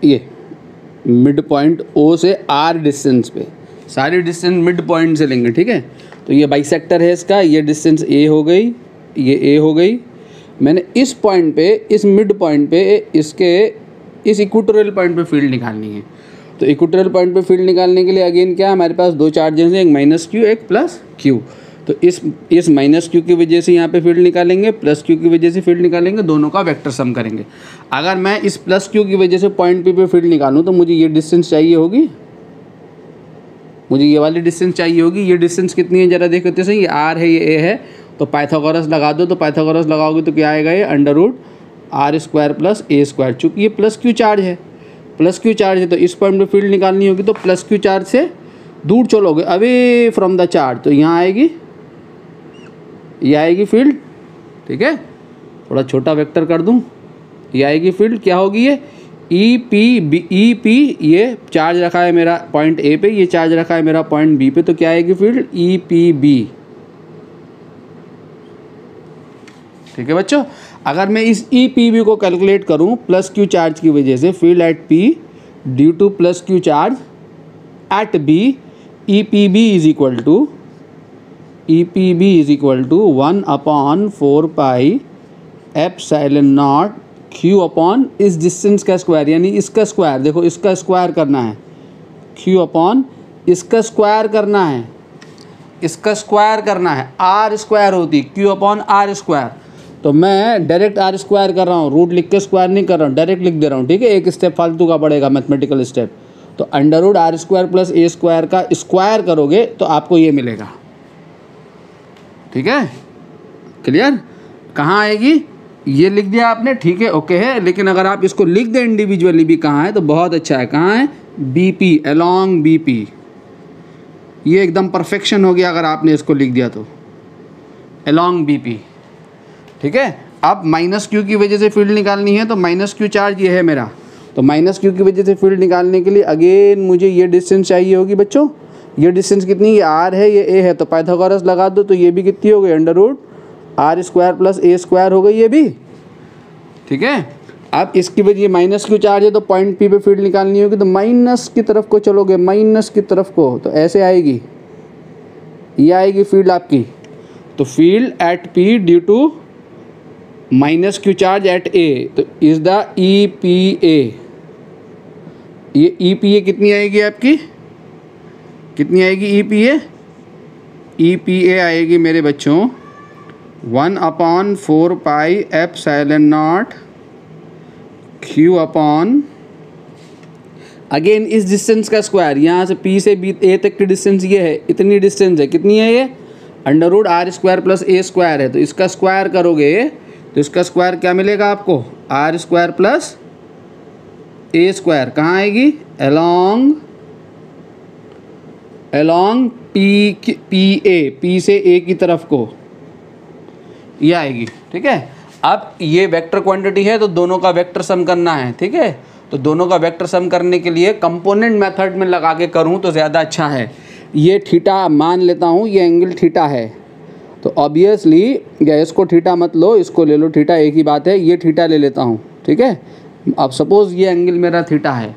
ये मिड पॉइंट ओ से आर डिस्टेंस पे, सारी डिस्टेंस मिड पॉइंट से लेंगे। ठीक है, तो ये बाइसेक्टर है इसका, ये डिस्टेंस ए हो गई, ये ए हो गई। मैंने इस पॉइंट पे, इस मिड पॉइंट पे, इसके इस इक्वेटोरियल पॉइंट पे फील्ड निकालनी है। तो इक्वेटोरियल पॉइंट पे फील्ड निकालने के लिए अगेन क्या, हमारे पास दो चार्जेस हैं, एक माइनस क्यू, एक प्लस क्यू। तो इस माइनस क्यू की वजह से यहाँ पे फील्ड निकालेंगे, प्लस क्यू की वजह से फील्ड निकालेंगे, दोनों का वेक्टर सम करेंगे। अगर मैं इस प्लस क्यू की वजह से पॉइंट पी पे फील्ड निकालूँ तो मुझे ये डिस्टेंस चाहिए होगी, मुझे ये वाली डिस्टेंस चाहिए होगी। ये डिस्टेंस कितनी है जरा देखो तो सही, ये आर है, ये ए है, तो पाइथागोरस लगा दो। तो पाइथागोरस लगाओगे तो क्या आएगा, ये under root are square plus A square. चूँकि ये प्लस क्यू चार्ज है, प्लस क्यू चार्ज है तो इस पॉइंट पे फील्ड निकालनी होगी। तो प्लस क्यू चार्ज से दूर चलोगे, अवे फ्रॉम द चार्ज, तो यहाँ आएगी, ये आएगी फील्ड। ठीक है, थोड़ा छोटा वेक्टर कर दूँ, ये आएगी फील्ड। क्या होगी ये, ई पी, ये चार्ज रखा है मेरा पॉइंट ए पे, ये चार्ज रखा है मेरा पॉइंट बी पे, तो क्या आएगी फील्ड, ई पी बी। ठीक है बच्चों, अगर मैं इस ई पी बी को कैलकुलेट करूं प्लस क्यू चार्ज की वजह से, field at P due to plus Q charge at B, E P B is equal to 1/4 pi epsilon naught Q upon इस डिस्टेंस का स्क्वायर, यानी इसका स्क्वायर। देखो इसका स्क्वायर करना है, क्यू अपॉन इसका स्क्वायर करना है, इसका स्क्वायर करना है। आर स्क्वायर होती क्यू अपॉन आर स्क्वायर, तो मैं डायरेक्ट आर स्क्वायर कर रहा हूँ, रूट लिख के स्क्वायर नहीं कर रहा हूँ, डायरेक्ट लिख दे रहा हूँ। ठीक है, एक स्टेप फालतू का पड़ेगा मैथमेटिकल स्टेप। तो under root are square plus A square का स्क्वायर करोगे तो आपको ये मिलेगा। ठीक है, क्लियर? कहाँ आएगी, ये लिख दिया आपने, ठीक है, ओके है। लेकिन अगर आप इसको लिख दें इंडिविजुअली भी कहाँ है तो बहुत अच्छा है। कहाँ है, B P, along B P. ये एकदम परफेक्शन हो गया अगर आपने इसको लिख दिया तो, अलॉन्ग बी पी। ठीक है, अब माइनस क्यू की वजह से फील्ड निकालनी है, तो माइनस क्यू चार्ज ये है मेरा, तो माइनस क्यू की वजह से फील्ड निकालने के लिए अगेन मुझे ये डिस्टेंस चाहिए होगी बच्चों, ये डिस्टेंस कितनी, ये आर है ये ए है, तो पाइथागोरस लगा दो तो ये भी कितनी हो गई, under root are square plus A square हो गई ये भी। ठीक है, अब इसकी वजह माइनस क्यू चार्ज है तो पॉइंट पी पे फील्ड निकालनी होगी, तो माइनस की तरफ को चलोगे, माइनस की तरफ को, तो ऐसे आएगी, ये आएगी फील्ड आपकी। तो field at P due to minus q charge at A, तो is the E P A. ये ई पी ए कितनी आएगी आपकी, कितनी आएगी ई पी ए? ई पी ए आएगी मेरे बच्चों 1/4 pi epsilon naught Q upon, again इस डिस्टेंस का स्क्वायर, यहाँ से पी से बी ए तक की डिस्टेंस ये है, इतनी डिस्टेंस है, कितनी है ये, under root are square plus A square है, तो इसका स्क्वायर करोगे तो इसका स्क्वायर क्या मिलेगा आपको, आर स्क्वायर प्लस ए स्क्वायर, कहाँ आएगी, अलोंग पी से ए की तरफ को ये आएगी। ठीक है, अब ये वेक्टर क्वांटिटी है तो दोनों का वेक्टर सम करना है। ठीक है, तो दोनों का वेक्टर सम करने के लिए कंपोनेंट मेथड में लगा के करूँ तो ज़्यादा अच्छा है। ये थीटा मान लेता हूँ, ये एंगल थीटा है, तो ऑब्वियसली या इसको थीटा मत लो, इसको ले लो थीटा, एक ही बात है, ये थीटा ले लेता हूँ। ठीक है, अब सपोज़ ये एंगल मेरा थीटा है,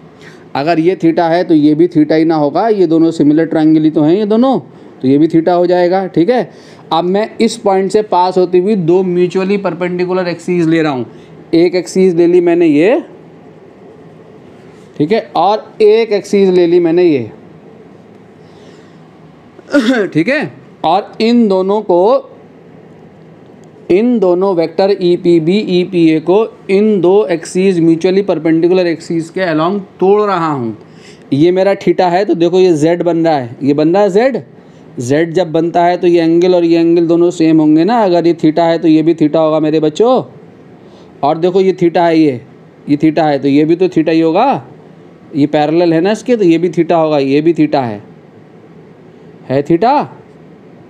अगर ये थीटा है तो ये भी थीटा ही ना होगा, ये दोनों सिमिलर ट्रायंगल ही तो हैं ये दोनों, तो ये भी थीटा हो जाएगा। ठीक है, अब मैं इस पॉइंट से पास होती हुई दो म्यूचुअली परपेंडिकुलर एक्सीज ले रहा हूँ, एक एक्सीज ले ली मैंने ये, ठीक है, और एक एक्सीज ले ली मैंने ये। ठीक है, और इन दोनों vector E P B E P A को इन दो एक्सीज म्यूचुअली परपेंडिकुलर एक्सीज के अलोंग तोड़ रहा हूँ। ये मेरा थीटा है, तो देखो ये जेड बन रहा है, ये बन रहा है जेड। जेड जब बनता है तो ये एंगल और ये एंगल दोनों सेम होंगे ना, अगर ये थीटा है तो ये भी थीटा होगा मेरे बच्चों। और देखो ये थीटा है, ये थीटा है तो ये भी तो थीटा ही होगा, ये पैरेलल है ना इसके, तो ये भी थीटा होगा, ये भी थीटा है थीटा।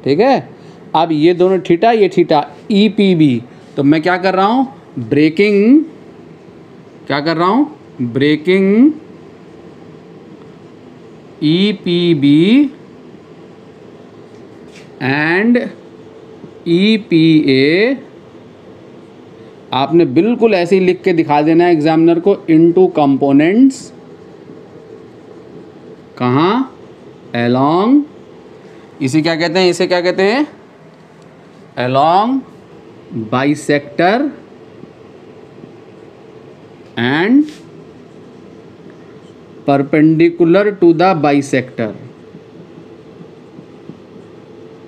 ठीक है, अब ये दोनों थीटा, ये थीटा, ई पी बी, तो मैं क्या कर रहा हूँ, breaking E P B and E P A, आपने बिल्कुल ऐसे ही लिख के दिखा देना है एग्जामिनर को, इनटू कंपोनेंट्स, कहाँ, अलोंग, इसे क्या कहते हैं, इसे क्या कहते हैं, along bisector and perpendicular to the bisector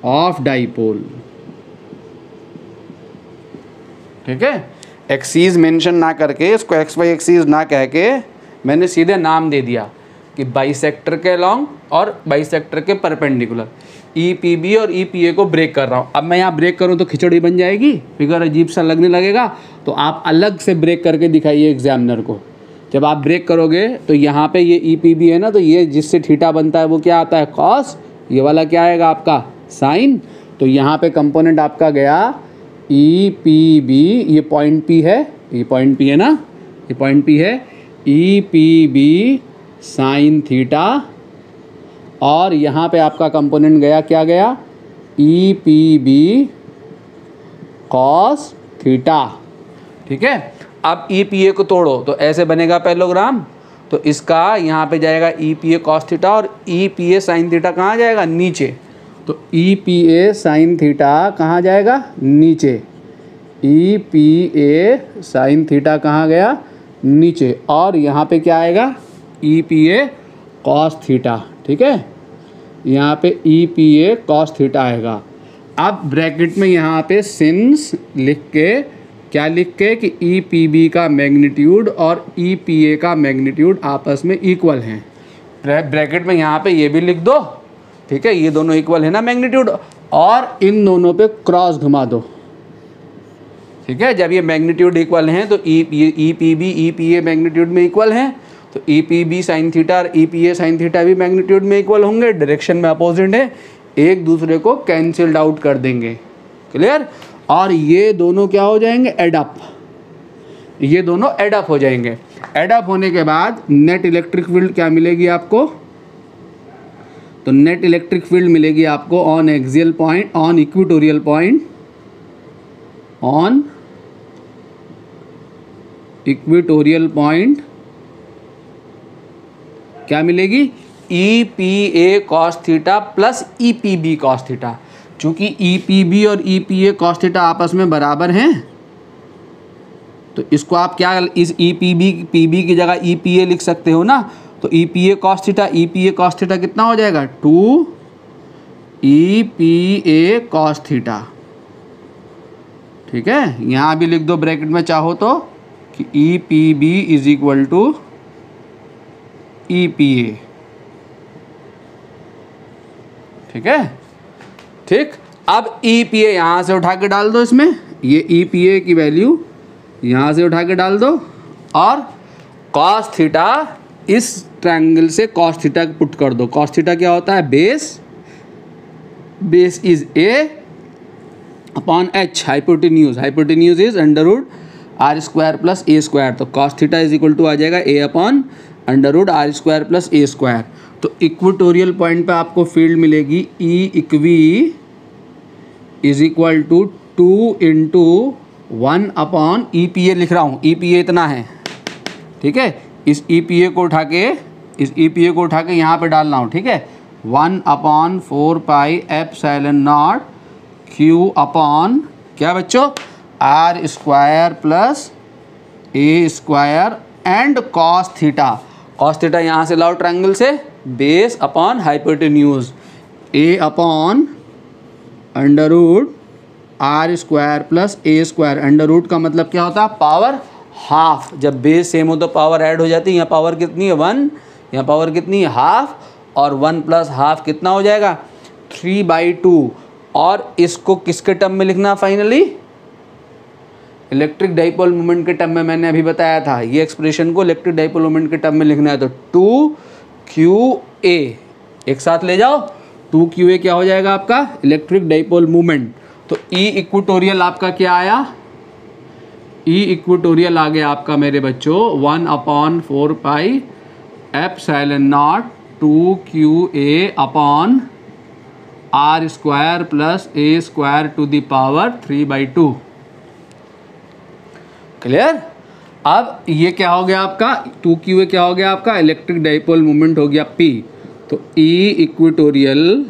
of dipole. ठीक है, एक्सीज मेंशन ना करके, इसको एक्स वाई एक्सीज ना कह के मैंने सीधे नाम दे दिया कि बाइसेक्टर के अलोंग और बाइसेक्टर के परपेंडिकुलर, ई पी बी और ई पी ए को ब्रेक कर रहा हूँ। अब मैं यहाँ ब्रेक करूँ तो खिचड़ी बन जाएगी, फिगर अजीब सा लगने लगेगा, तो आप अलग से ब्रेक करके दिखाइए एग्जामिनर को। जब आप ब्रेक करोगे तो यहाँ पे ये ई पी बी है ना, तो ये जिससे थीटा बनता है वो क्या आता है, कॉस, ये वाला क्या आएगा आपका, साइन। तो यहाँ पे कंपोनेंट आपका गया ई पी बी, ये पॉइंट पी है, ये पॉइंट पी है ना, ये पॉइंट पी है, E P B sine theta, और यहाँ पे आपका कंपोनेंट गया, क्या गया, E P B cos theta. ठीक है, अब ई पी ए को तोड़ो तो ऐसे बनेगा पैरेललोग्राम, तो इसका यहाँ पे जाएगा E P A cos theta और E P A sine theta कहाँ जाएगा, नीचे, तो E P A sine theta कहाँ जाएगा, नीचे, E P A sine theta कहाँ गया, नीचे, और यहाँ पे क्या आएगा, E P A cos theta. ठीक है, यहाँ पे E P A cos theta आएगा। अब ब्रैकेट में यहाँ पे सिंस लिख के, क्या लिख के, कि ई पी बी का मैग्नीट्यूड और ई पी ए का मैग्नीट्यूड आपस में इक्वल हैं। ब्रैकेट में यहाँ पे ये भी लिख दो। ठीक है, ये दोनों इक्वल है ना मैग्नीट्यूड, और इन दोनों पे क्रॉस घुमा दो। ठीक है, जब ये मैग्नीट्यूड इक्वल हैं तो E P B E P A magnitude में इक्वल हैं, तो E P B sine theta और E P A sine theta भी मैग्नीट्यूड में इक्वल होंगे, डायरेक्शन में अपोजिट है, एक दूसरे को कैंसिल्ड आउट कर देंगे। क्लियर, और ये दोनों क्या हो जाएंगे, एडअप, ये दोनों एडअप हो जाएंगे। एडअप होने के बाद नेट इलेक्ट्रिक फील्ड क्या मिलेगी आपको, तो नेट इलेक्ट्रिक फील्ड मिलेगी आपको on axial point, on equatorial point, on equatorial point क्या मिलेगी? E P A cos theta plus E P B cos theta. चूंकि ई पी बी और E P A cos theta आपस में बराबर हैं, तो इसको आप क्या, इस ई पी बी की जगह ई पी ए लिख सकते हो ना। तो E P A cos theta कितना हो जाएगा? 2 ई पी ए कॉस थीटा। ठीक है, यहाँ भी लिख दो ब्रैकेट में चाहो तो कि E P B is equal to E P A. ठीक है, ठीक। अब ई पी ए यहाँ से उठा के डाल दो इसमें, ये ई पी ए की वैल्यू यहाँ से उठा के डाल दो, और कॉस थीटा इस ट्रायंगल से कॉस थीटा पुट कर दो। कॉस थीटा क्या होता है? Base is a upon h, hypotenuse is under root are square plus A square. तो cos theta is equal to आ जाएगा a upon under root are square plus A square. तो equatorial point पे आपको field मिलेगी E equi is equal to 2 into 1 upon E P A लिख रहा हूँ, ई पी ए इतना है। ठीक है, इस ई पी ए को उठा के यहाँ पे डालना हूँ। ठीक है, 1 upon 4 pi epsilon naught Q upon क्या बच्चों? R square plus A square and cos theta. Cos theta यहाँ से लाओ ट्रायंगल से, base upon hypotenuse, A upon under root are square plus A square. Under root का मतलब क्या होता है? Power half. जब बेस सेम हो तो पावर ऐड हो जाती है। यहाँ पावर कितनी है? 1, यहाँ पावर कितनी है? हाफ, और 1 प्लस हाफ कितना हो जाएगा? 3/2। और इसको किसके टर्म में लिखना? फाइनली इलेक्ट्रिक डाइपोल मोमेंट के टर्म में। मैंने अभी बताया था ये एक्सप्रेशन को इलेक्ट्रिक डाइपोल मोमेंट के टर्म में लिखना है। तो 2QA एक साथ ले जाओ, 2QA क्या हो जाएगा आपका? Electric dipole moment. तो ई इक्वेटोरियल आपका क्या आया? ई इक्वेटोरियल आ गया आपका मेरे बच्चों 1 upon 4 pi epsilon naught 2QA upon are square plus A square to the power 3/2। Clear? अब ये क्या हो गया आपका? 2QA क्या हो गया आपका? इलेक्ट्रिक डाइपोल मोमेंट हो गया P। तो E equatorial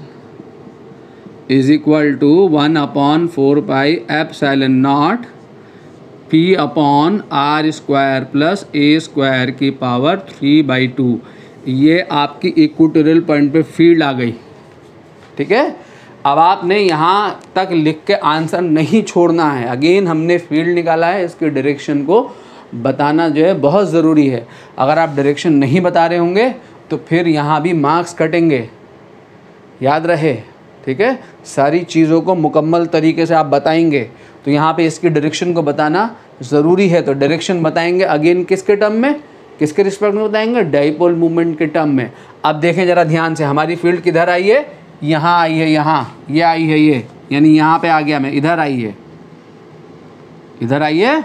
is equal to 1 upon 4 pi epsilon naught P upon are square plus A square की पावर 3/2। ये आपकी इक्वेटोरियल पॉइंट पे फील्ड आ गई। ठीक है, अब आपने यहाँ तक लिख के आंसर नहीं छोड़ना है। अगेन हमने फील्ड निकाला है, इसके डायरेक्शन को बताना जो है बहुत ज़रूरी है। अगर आप डायरेक्शन नहीं बता रहे होंगे तो फिर यहाँ भी मार्क्स कटेंगे, याद रहे। ठीक है, सारी चीज़ों को मुकम्मल तरीके से आप बताएंगे तो यहाँ पे इसकी डायरेक्शन को बताना ज़रूरी है। तो डायरेक्शन बताएंगे अगेन किसके टर्म में, किसके रिस्पेक्ट में बताएंगे? डाइपोल मूवमेंट के टर्म में। अब देखें ज़रा ध्यान से, हमारी फील्ड किधर आई है? यहाँ आई है, यहाँ ये आई है, ये यानी यहाँ पे आ गया मैं, इधर आई है, इधर आई है,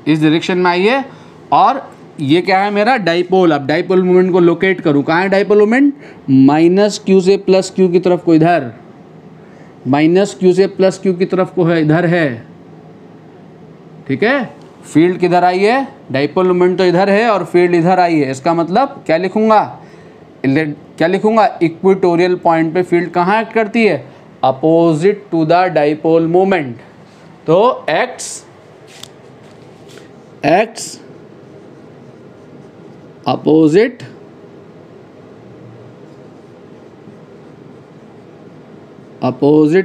इस डायरेक्शन में आई है। और ये क्या है मेरा? डाइपोल। अब डाइपोल मोमेंट को लोकेट करूँ, कहाँ है डाइपोल मोमेंट? -q से +q की तरफ को इधर, -q से +q की तरफ को है, इधर है। ठीक है, फील्ड किधर आई है? डाइपोल मोमेंट तो इधर है और फील्ड इधर आई है। इसका मतलब क्या लिखूंगा? इक्वेटोरियल पॉइंट पे फील्ड कहाँ एक्ट करती है? Opposite to the dipole moment. तो acts opposite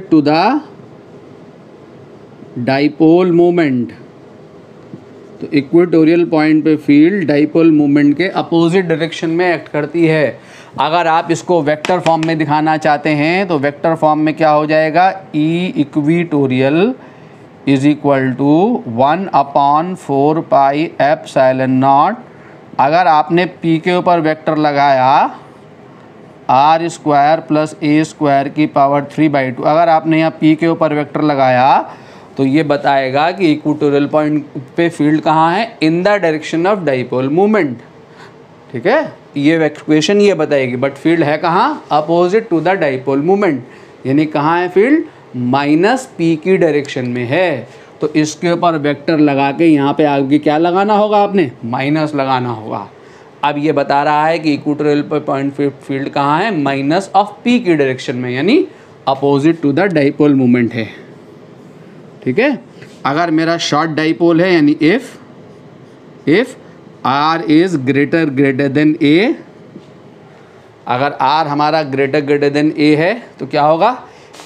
to the dipole moment. तो इक्वेटोरियल पॉइंट पे फील्ड डाइपोल मोमेंट के अपोजिट डायरेक्शन में एक्ट करती है। अगर आप इसको वेक्टर फॉर्म में दिखाना चाहते हैं तो वेक्टर फॉर्म में क्या हो जाएगा? E equatorial is equal to 1 upon 4 pi epsilon naught. अगर आपने P के ऊपर वेक्टर लगाया आर स्क्वायर प्लस ए स्क्वायर की पावर 3/2, अगर आपने यहाँ P के ऊपर वेक्टर लगाया तो ये बताएगा कि इक्वेटोरियल पॉइंट पे फील्ड कहाँ है? इन the direction of dipole movement. ठीक है, ये इक्वेशन ये बताएगी, बट फील्ड है कहाँ, opposite to the dipole moment, यानी कहाँ है फील्ड, माइनस पी की डायरेक्शन में है। तो इसके ऊपर वेक्टर लगा के यहाँ पे आगे क्या लगाना होगा आपने, माइनस लगाना होगा। अब ये बता रहा है कि इक्वेटोरियल पर पॉइंट फील्ड कहाँ है, माइनस ऑफ पी की डायरेक्शन में, यानी opposite to the dipole moment है। ठीक है, अगर मेरा शॉर्ट डाइपोल है, यानी if r is greater than a, अगर आर हमारा ग्रेटर देन ए है तो क्या होगा,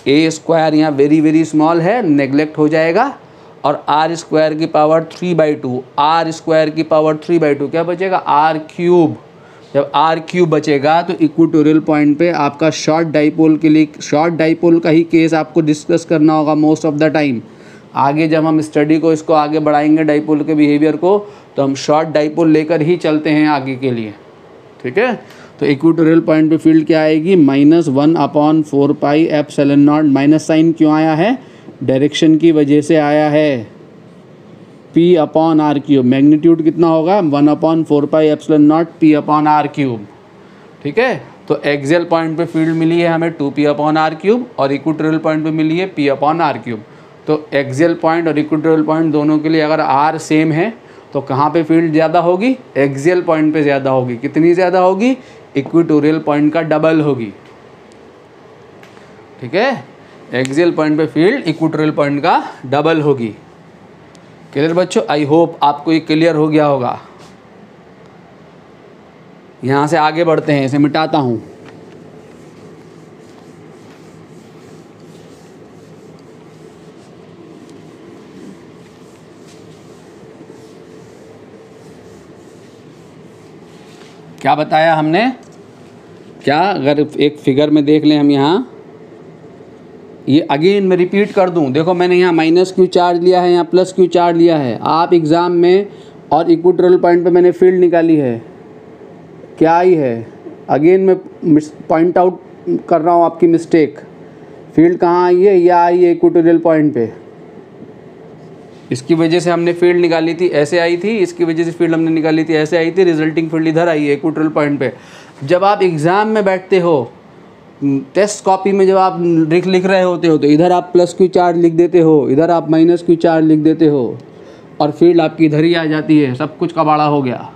ए स्क्वायर यहाँ वेरी स्मॉल है, नेग्लेक्ट हो जाएगा, और आर स्क्वायर की पावर 3/2, आर स्क्वायर की पावर 3/2 क्या बचेगा, आर क्यूब। जब आर क्यूब बचेगा तो इक्वेटोरियल पॉइंट पे आपका शॉर्ट डाइपोल के लिए, शॉर्ट डाइपोल का ही केस आपको डिस्कस करना होगा मोस्ट ऑफ द टाइम। आगे जब हम स्टडी को इसको आगे बढ़ाएंगे डाइपोल के बिहेवियर को, तो हम शॉर्ट डाइपोल लेकर ही चलते हैं आगे के लिए। ठीक है, तो इक्वेटोरियल पॉइंट पे फील्ड क्या आएगी, -1/4πε0। माइनस साइन क्यों आया है, डायरेक्शन की वजह से आया है, P/r³। मैग्नीट्यूड कितना होगा, 1/4πε0 P/r³। ठीक है, तो एक्सियल पॉइंट पे फील्ड मिली है हमें 2P/r³ और इक्वेटोरियल पॉइंट पे मिली है P/r³। तो एक्सियल पॉइंट और इक्वेटोरियल पॉइंट दोनों के लिए अगर r सेम है तो कहाँ पे फील्ड ज़्यादा होगी, एक्सियल पॉइंट पे ज़्यादा होगी। कितनी ज़्यादा होगी, इक्वेटोरियल पॉइंट का डबल होगी। ठीक है, एक्सियल पॉइंट पे फील्ड इक्वेटोरियल पॉइंट का डबल होगी। क्लियर बच्चों, आई होप आपको ये क्लियर हो गया होगा। यहाँ से आगे बढ़ते हैं, इसे मिटाता हूँ। क्या बताया हमने, क्या अगर एक फिगर में देख लें हम, यहाँ ये अगेन मैं रिपीट कर दूं, देखो मैंने यहाँ माइनस क्यू चार्ज लिया है, यहाँ प्लस क्यू चार्ज लिया है। आप एग्ज़ाम में और इक्वेटोरियल पॉइंट पे मैंने फील्ड निकाली है, क्या आई है, अगेन मैं पॉइंट आउट कर रहा हूँ आपकी मिस्टेक। फील्ड कहाँ आई है, यह आई है इक्वेटोरियल पॉइंट पे। इसकी वजह से हमने फील्ड निकाली थी, ऐसे आई थी, इसकी वजह से फील्ड हमने निकाली थी, ऐसे आई थी, रिजल्टिंग फील्ड इधर आई है इक्वेटोरियल पॉइंट पे। जब आप एग्ज़ाम में बैठते हो, टेस्ट कॉपी में जब आप लिख रहे होते हो, तो इधर आप प्लस क्यू चार्ज लिख देते हो, इधर आप माइनस क्यू चार्ज लिख देते हो, और फील्ड आपकी इधर ही आ जाती है, सब कुछ कबाड़ा हो गया।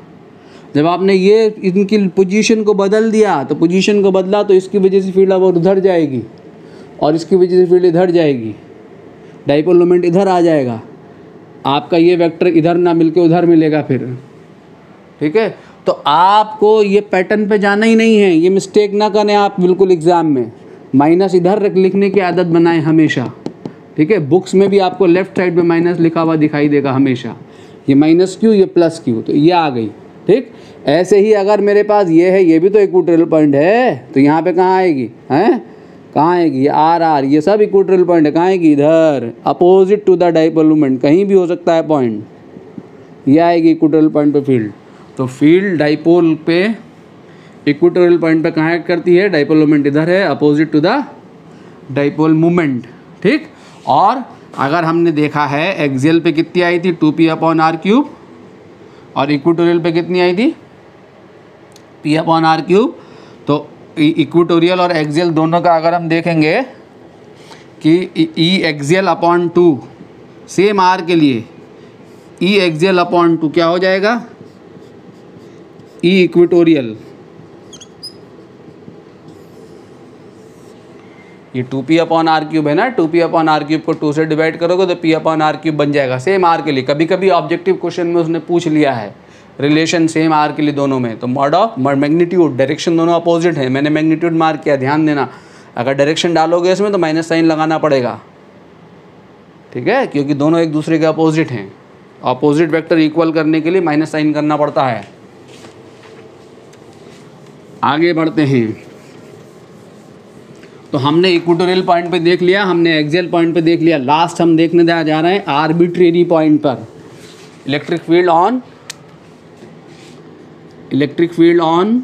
जब आपने ये इनकी पोजीशन को बदल दिया, तो पोजीशन को बदला तो इसकी वजह से फील्ड अब उधर जाएगी, और इसकी वजह से फील्ड इधर जाएगी, डाइपोल मोमेंट इधर आ जाएगा, आपका ये वेक्टर इधर ना मिलके उधर मिलेगा फिर। ठीक है, तो आपको ये पैटर्न पे जाना ही नहीं है, ये मिस्टेक ना करें आप बिल्कुल एग्ज़ाम में। माइनस इधर लिखने की आदत बनाएं हमेशा। ठीक है, बुक्स में भी आपको लेफ्ट साइड पे माइनस लिखा हुआ दिखाई देगा हमेशा, ये माइनस क्यू, ये प्लस क्यू, तो ये आ गई। ठीक, ऐसे ही अगर मेरे पास ये है, ये भी तो इक्वेटोरियल पॉइंट है, तो यहाँ पे कहाँ आएगी, हैं कहाँ आएगी, आर, ये सब इक्वेटोरियल पॉइंट है, कहाँ आएगी, इधर, opposite to the dipole moment, कहीं भी हो सकता है पॉइंट, ये आएगी इक्वेटोरियल पॉइंट पे फील्ड। तो फील्ड डाइपोल पे इक्वेटोरियल पॉइंट पे कहाँ एक्ट करती है, डाइपोल मोमेंट इधर है, opposite to the dipole moment. ठीक, और अगर हमने देखा है एक्सियल पे कितनी आई थी, 2P/r³, और इक्वेटोरियल पे कितनी आई थी, P/r³। तो इक्वेटोरियल और एक्सियल दोनों का अगर हम देखेंगे कि ई एक्सियल अपॉन 2 सेम आर के लिए, ई एक्सियल अपॉन 2 क्या हो जाएगा, ई इक्वेटोरियल। ये 2P/r³ है ना, 2P/r³ को 2 से डिवाइड करोगे तो P/r³ बन जाएगा, सेम आर के लिए। कभी कभी ऑब्जेक्टिव क्वेश्चन में उसने पूछ लिया है रिलेशन सेम आर के लिए दोनों में, तो मॉड ऑफ मैग्नीट्यूड, डायरेक्शन दोनों अपोजिट है, मैंने मैग्नीट्यूड मार्क किया, ध्यान देना। अगर डायरेक्शन डालोगे इसमें तो माइनस साइन लगाना पड़ेगा। ठीक है, क्योंकि दोनों एक दूसरे के अपोजिट हैं, अपोजिट वेक्टर इक्वल करने के लिए माइनस साइन करना पड़ता है। आगे बढ़ते हैं, तो हमने इक्वेटोरियल पॉइंट पे देख लिया, हमने एक्सियल पॉइंट पे देख लिया, लास्ट हम देखने जा रहे हैं आर्बिट्रेरी पॉइंट पर। Electric field on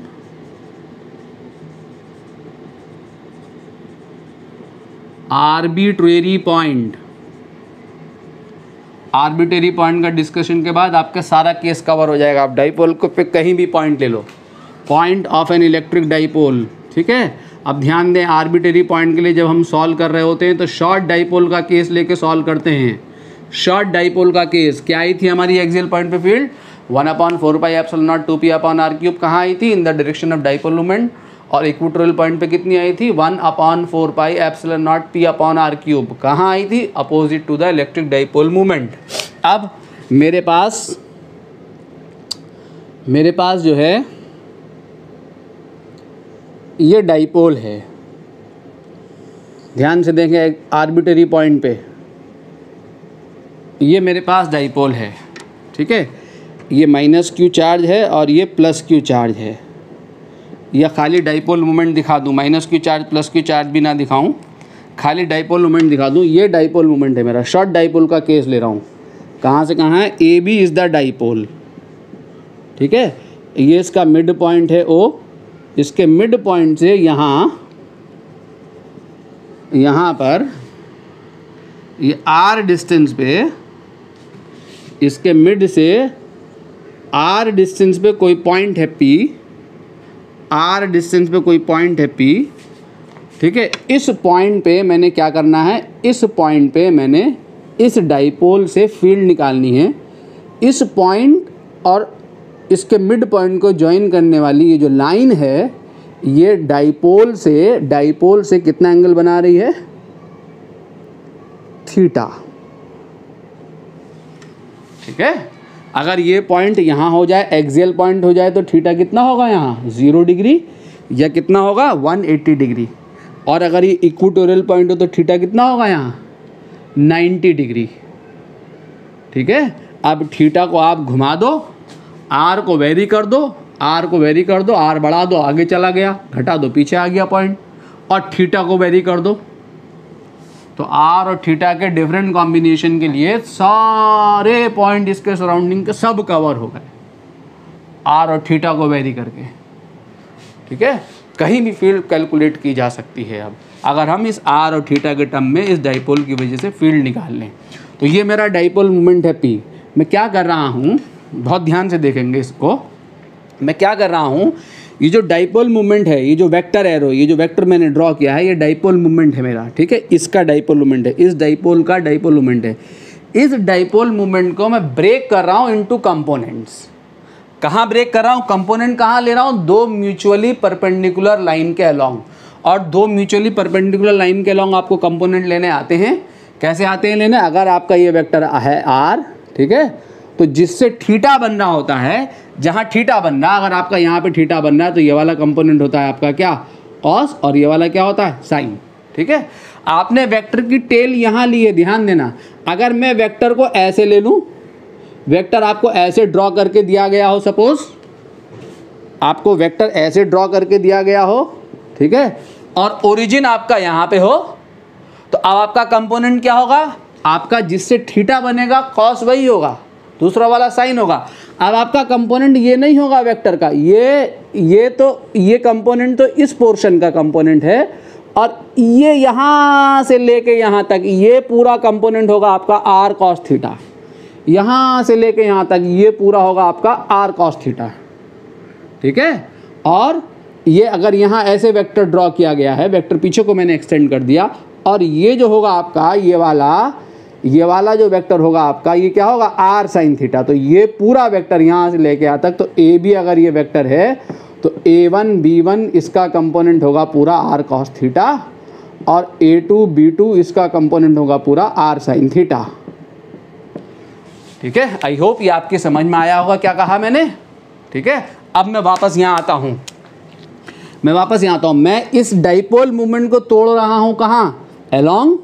arbitrary point. Arbitrary point का डिस्कशन के बाद आपका सारा केस कवर हो जाएगा। आप डाइपोल को पे कहीं भी पॉइंट ले लो, point of an electric dipole, ठीक है। अब ध्यान दें, आर्बिट्रेरी पॉइंट के लिए जब हम सॉल्व कर रहे होते हैं तो शॉर्ट डाइपोल का केस लेके सॉल्व करते हैं। शॉर्ट डाइपोल का केस क्या आई थी हमारी एक्सियल पॉइंट पे फील्ड 1/4πε0 कहाँ आई थी, in the direction of dipole moment. और इक्वेटोरियल पॉइंट पे कितनी आई थी 1/4πε0 कहाँ आई थी, opposite to the electric dipole moment. अब मेरे पास जो है ये डाइपोल है, ध्यान से देखें आर्बिट्रेरी पॉइंट पे ये मेरे पास डाइपोल है, ठीक है। ये -q चार्ज है और ये +q चार्ज है। या खाली डाइपोल मोमेंट दिखा दूँ, -q चार्ज +q चार्ज भी ना दिखाऊं, खाली डाइपोल मोमेंट दिखा दूँ। ये डाइपोल मोमेंट है मेरा, शॉर्ट डाइपोल का केस ले रहा हूँ। कहाँ से कहाँ है, AB इज़ द डाइपोल, ठीक है। ये इसका मिड पॉइंट है O, इसके मिड पॉइंट से यहाँ पर ये R डिस्टेंस पे, इसके मिड से R डिस्टेंस पे कोई पॉइंट है P, R डिस्टेंस पे कोई पॉइंट है P, ठीक है। इस पॉइंट पे मैंने क्या करना है, इस पॉइंट पे मैंने इस डाइपोल से फील्ड निकालनी है। इस पॉइंट और इसके मिड पॉइंट को ज्वाइन करने वाली ये जो लाइन है, ये डाइपोल से कितना एंगल बना रही है, थीटा, ठीक है। अगर ये पॉइंट यहाँ हो जाए, एक्सियल पॉइंट हो जाए, तो थीटा कितना होगा यहाँ 0 डिग्री, या कितना होगा 180 डिग्री। और अगर ये इक्वेटोरियल पॉइंट हो तो थीटा कितना होगा यहाँ 90 डिग्री, ठीक है। अब थीटा को आप घुमा दो, आर को वेरी कर दो, आर बढ़ा दो, आगे चला गया, घटा दो, पीछे आ गया पॉइंट। और थीटा को वेरी कर दो, तो आर और थीटा के डिफरेंट कॉम्बिनेशन के लिए सारे पॉइंट इसके सराउंडिंग के सब कवर हो गए, आर और थीटा को वेरी करके, ठीक है। कहीं भी फील्ड कैलकुलेट की जा सकती है। अब अगर हम इस आर और थीटा के टर्म में इस डाइपोल की वजह से फील्ड निकाल लें, तो ये मेरा डाइपोल मोमेंट है P। मैं क्या कर रहा हूँ, बहुत ध्यान से देखेंगे इसको, मैं क्या कर रहा हूँ, ये जो डाइपोल मोमेंट है, ये जो वेक्टर एरो, ये जो वेक्टर मैंने ड्रॉ किया है, ये डाइपोल मोमेंट है मेरा, ठीक है। इसका डाइपोल मोमेंट है, इस डाइपोल का डाइपोल मोमेंट है। इस डाइपोल मोमेंट को मैं ब्रेक कर रहा हूँ इनटू कंपोनेंट्स। कहाँ ब्रेक कर रहा हूँ, कंपोनेंट कहाँ ले रहा हूँ, दो म्यूचुअली परपेंडिकुलर लाइन के अलोंग। और दो म्यूचुअली परपेंडिकुलर लाइन के अलोंग आपको कंपोनेंट लेने आते हैं। कैसे आते हैं लेने, अगर आपका ये वेक्टर है R, ठीक है, तो जिससे थीटा बन रहा होता है, जहाँ थीटा बन रहा है, अगर आपका यहाँ पे थीटा बन रहा है तो ये वाला कंपोनेंट होता है आपका क्या, कॉस, और ये वाला क्या होता है, साइन, ठीक है। आपने वेक्टर की टेल यहाँ ली है, ध्यान देना। अगर मैं वेक्टर को ऐसे ले लूँ, वेक्टर आपको ऐसे ड्रॉ करके दिया गया हो, सपोज आपको वेक्टर ऐसे ड्रॉ करके दिया गया हो, ठीक है, और ओरिजिन आपका यहाँ पे हो, तो अब आपका कंपोनेंट क्या होगा, आपका जिससे थीटा बनेगा कॉस वही होगा, दूसरा वाला साइन होगा। अब आपका कंपोनेंट ये नहीं होगा वेक्टर का, ये कंपोनेंट तो इस पोर्शन का कंपोनेंट है, और ये यहाँ से लेके यहाँ तक ये पूरा कंपोनेंट होगा आपका आर कॉस थीटा। यहाँ से लेके यहाँ तक ये पूरा होगा आपका आर कॉस थीटा, ठीक है। और ये अगर यहाँ ऐसे वेक्टर ड्रॉ किया गया है, वेक्टर पीछे को मैंने एक्सटेंड कर दिया, और ये जो होगा आपका ये वाला जो वेक्टर होगा आपका, ये क्या होगा, आर साइन थीटा। तो ये पूरा वेक्टर यहाँ से लेके यहाँ तक, तो ए बी अगर ये वेक्टर है तो A1 B1 इसका कंपोनेंट होगा पूरा आर कॉस थीटा, और A2 B2 इसका कंपोनेंट होगा पूरा आर साइन थीटा, ठीक है। आई होप ये आपके समझ में आया होगा क्या कहा मैंने, ठीक है। अब मैं वापस यहाँ आता हूँ, मैं इस डाइपोल मोमेंट को तोड़ रहा हूँ कहाँ, अलोंग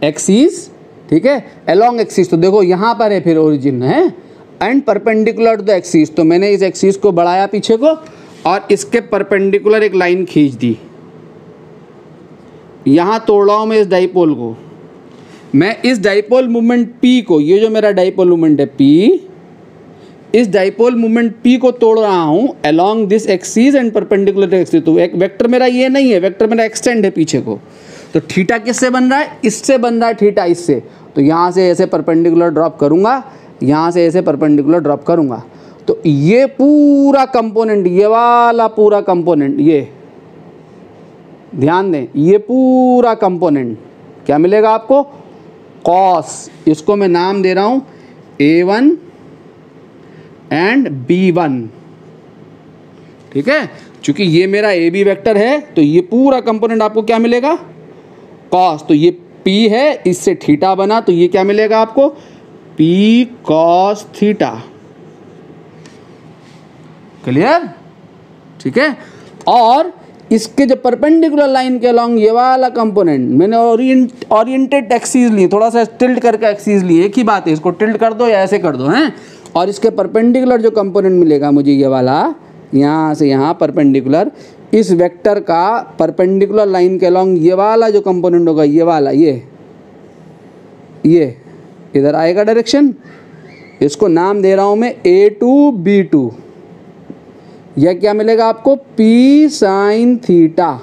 एक्सिस, ठीक है, अलोंग एक्सिस। तो देखो यहाँ पर है फिर ओरिजिन है and perpendicular to the axis, तो मैंने इस एक्सिस को बढ़ाया पीछे को और इसके परपेंडिकुलर एक लाइन खींच दी। यहाँ तोड़ रहा हूँ मैं इस डाइपोल को, मैं इस डाइपोल मोमेंट P को, ये जो मेरा डाइपोल मोमेंट है P, इस डाइपोल मोमेंट P को तोड़ रहा हूँ along this axis and perpendicular to axis. तो एक वेक्टर मेरा ये नहीं है, वेक्टर मेरा एक्सटेंड है पीछे को। तो थीटा किससे बन रहा है, इससे बन रहा है थीटा, इससे। तो यहाँ से ऐसे परपेंडिकुलर ड्रॉप करूँगा, यहाँ से ऐसे परपेंडिकुलर ड्रॉप करूँगा, तो ये पूरा कंपोनेंट, ये वाला पूरा कंपोनेंट, ये ध्यान दें, ये पूरा कंपोनेंट क्या मिलेगा आपको? कॉस। इसको मैं नाम दे रहा हूं A1 एंड B1, ठीक है। चूंकि ये मेरा AB वेक्टर है तो ये पूरा कंपोनेंट आपको क्या मिलेगा? कॉस। तो ये P है, इससे थीटा बना, तो ये क्या मिलेगा आपको? P cos theta. क्लियर? ठीक है। और इसके जो परपेंडिकुलर लाइन के अलॉन्ग ये वाला कंपोनेंट, मैंने ओरिएंटेड एक्सिस ली, थोड़ा सा टिल्ट करके एक्सिस ली, एक ही बात है, इसको टिल्ट कर दो या ऐसे कर दो, हैं। और इसके परपेंडिकुलर जो कंपोनेंट मिलेगा मुझे, ये वाला यहाँ से यहाँ परपेंडिकुलर, इस वेक्टर का परपेंडिकुलर लाइन के अलॉन्ग ये वाला जो कंपोनेंट होगा, ये वाला, ये इधर आएगा डायरेक्शन। इसको नाम दे रहा हूँ मैं A2 B2। यह क्या मिलेगा आपको? P sin थीटा,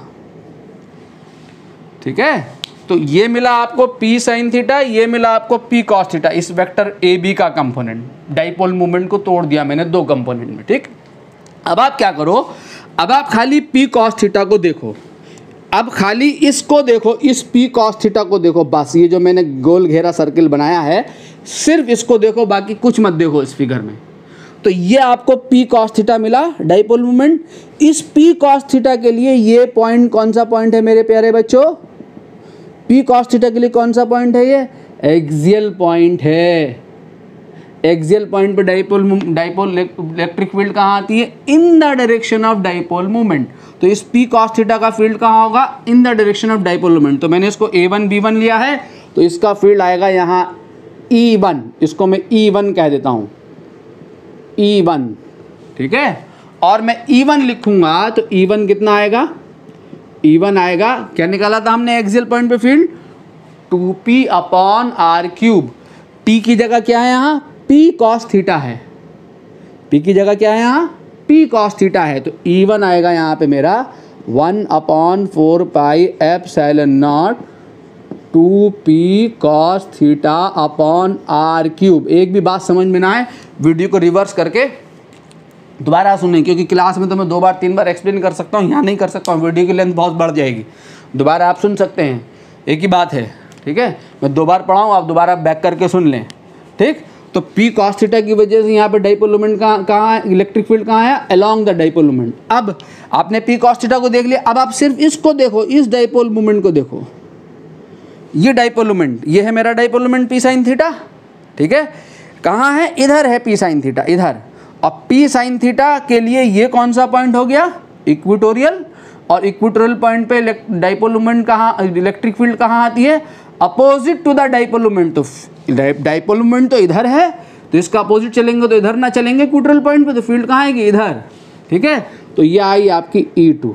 ठीक है। तो ये मिला आपको P sin थीटा, ये मिला आपको P cos थीटा, इस वेक्टर AB का कंपोनेंट। डाइपोल मोमेंट को तोड़ दिया मैंने दो कंपोनेंट में, ठीक। अब आप क्या करो, अब आप खाली P cos थीटा को देखो, अब खाली इसको देखो, इस P cos थीटा को देखो, बस ये जो मैंने गोल घेरा सर्किल बनाया है, सिर्फ इसको देखो, बाकी कुछ मत देखो इस फिगर में। तो ये आपको P cos थीटा मिला डाइपोल मोमेंट। इस P cos थीटा के लिए ये पॉइंट कौन सा पॉइंट है मेरे प्यारे बच्चों? P cos थीटा के लिए कौन सा पॉइंट है? ये एक्सियल पॉइंट है। एक्सियल पॉइंट पे डाइपोल इलेक्ट्रिक फील्ड कहाँ आती है? इन the direction of dipole moment. तो इस P cos थीटा का फील्ड कहाँ होगा? इन the direction of dipole moment. तो मैंने इसको A1 B1 लिया है, तो इसका फील्ड आएगा यहाँ E1, इसको मैं E1 कह देता हूँ, E1, ठीक है। और मैं E1 लिखूंगा तो E1 कितना आएगा? E1 आएगा, क्या निकाला था हमने एक्सियल पॉइंट पे field? 2P upon R3। T की जगह क्या है यहाँ? P cos थीटा है। P की जगह क्या है यहाँ? P cos थीटा है। तो E1 आएगा यहाँ पे मेरा 1/4 pi epsilon not 2P cos theta upon R3। एक भी बात समझ में ना आए, वीडियो को रिवर्स करके दोबारा सुनें, क्योंकि क्लास में तो मैं 2 बार 3 बार एक्सप्लेन कर सकता हूँ, यहाँ नहीं कर सकता हूँ, वीडियो की लेंथ बहुत बढ़ जाएगी। दोबारा आप सुन सकते हैं, एक ही बात है, ठीक है। मैं 2 बार पढ़ाऊँ, आप दोबारा बैक करके सुन लें, ठीक। तो P cos थीटा की वजह से यहाँ पे डाइपोल मोमेंट कहाँ है? इलेक्ट्रिक फील्ड कहाँ है? Along the dipole moment. अब आपने P cos थीटा को देख लिया, अब आप सिर्फ इसको देखो, इस डाइपोल मोमेंट को देखो, ये डाइपोल मोमेंट, ये है मेरा dipole moment P sin theta, ठीक है। कहाँ है? इधर है P sin थीटा, इधर। अब P sin थीटा के लिए ये कौन सा पॉइंट हो गया? इक्वेटोरियल। और इक्वेटोरियल पॉइंट पे डाइपोल मोमेंट कहाँ, इलेक्ट्रिक फील्ड कहाँ आती है? Opposite to the dipole moment. तो डाइपोल मोमेंट तो इधर है, तो इसका अपोजिट चलेंगे तो इधर ना चलेंगे इक्वेटोरियल पॉइंट पे, तो फील्ड कहाँ आएगी? इधर, ठीक है। तो ये आई आपकी E2।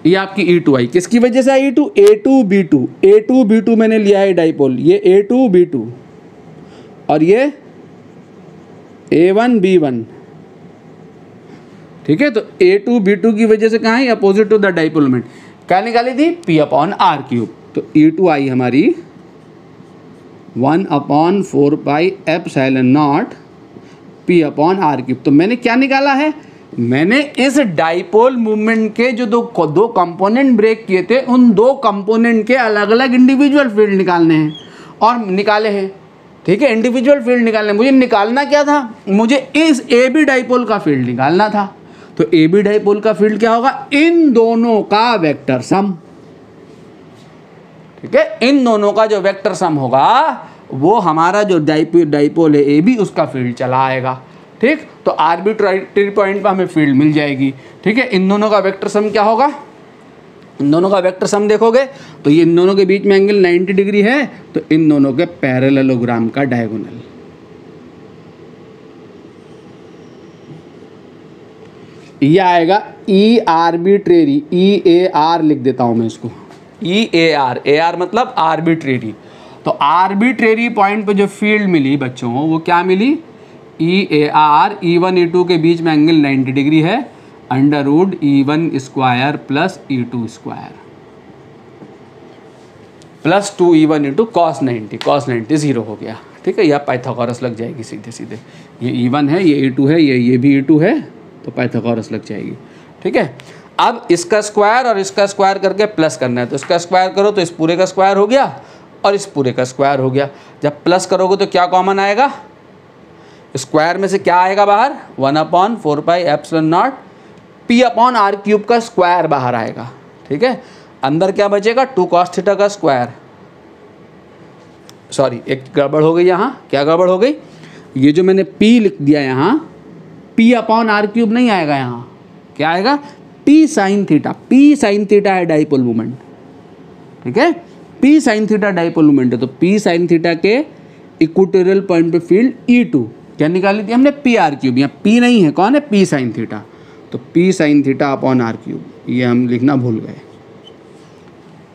ये आपकी E2 आई, किसकी वजह से आई E2? A2 B2। A2 B2 मैंने लिया है डाइपोल, ये A2 B2 और ये A1 B1, ठीक है। तो A2 B2 की वजह से कहाँ है? Opposite to the dipole moment. क्या निकाली थी? P upon R3। तो E2 आई हमारी 1/4 pi epsilon naught P upon R3। तो मैंने क्या निकाला है? मैंने इस डाइपोल मूवमेंट के जो दो कंपोनेंट ब्रेक किए थे, उन दो कंपोनेंट के अलग अलग इंडिविजुअल फील्ड निकालने हैं और निकाले हैं, ठीक है। इंडिविजुअल फील्ड निकालने, मुझे निकालना क्या था? मुझे इस AB डाइपोल का फील्ड निकालना था। तो AB डाइपोल का फील्ड क्या होगा? इन दोनों का वेक्टर सम, ठीक है। इन दोनों का जो वेक्टर सम होगा वो हमारा जो डाइपोल है AB, उसका फील्ड चला आएगा, ठीक। तो आर्बिट्रेरी पॉइंट पर हमें फील्ड मिल जाएगी, ठीक है। इन दोनों का वेक्टर सम क्या होगा? इन दोनों का वेक्टर सम देखोगे तो ये इन दोनों के बीच में एंगल 90 डिग्री है, तो इन दोनों के पैरेललोग्राम का डायगोनल, ये आएगा ई आर्बिट्रेरी, EAR लिख देता हूं मैं इसको, EAR मतलब आर्बिट्रेरी। तो आर्बिट्रेरी पॉइंट पे जो फील्ड मिली बच्चों, वो क्या मिली? EAR, E1 E2 के बीच में एंगल 90 डिग्री है, √E1 square plus E2 square. Plus 2e1 into cos 90 0 हो गया। ठीक है, यह पाइथागोरस लग जाएगी सीधे सीधे। ये e1 है, ये e2 है, ये भी e2 है, तो पाइथागोरस लग जाएगी। ठीक है, अब इसका स्क्वायर और इसका स्क्वायर करके प्लस करना है, तो इसका स्क्वायर करो तो इस पूरे का स्क्वायर हो गया और इस पूरे का स्क्वायर हो गया। जब प्लस करोगे तो क्या कॉमन आएगा, स्क्वायर में से क्या आएगा बाहर, 1/4πε0 p/r³ का स्क्वायर बाहर आएगा। ठीक है, अंदर क्या बचेगा, 2 cos थीटा का स्क्वायर। सॉरी, एक गड़बड़ हो गई यहाँ, क्या गड़बड़ हो गई, ये जो मैंने p लिख दिया यहाँ, p/r³ नहीं आएगा, यहाँ क्या आएगा, p sin theta. p sin theta है डाइपोल मोमेंट। ठीक है, p sin theta dipole moment है, तो p sin थीटा के इक्वेटोरियल पॉइंट पे फील्ड E2 क्या निकाली थी हमने, p/r³। यहाँ p नहीं है, कौन है, p sin थीटा, तो p sin theta upon r³, ये हम लिखना भूल गए।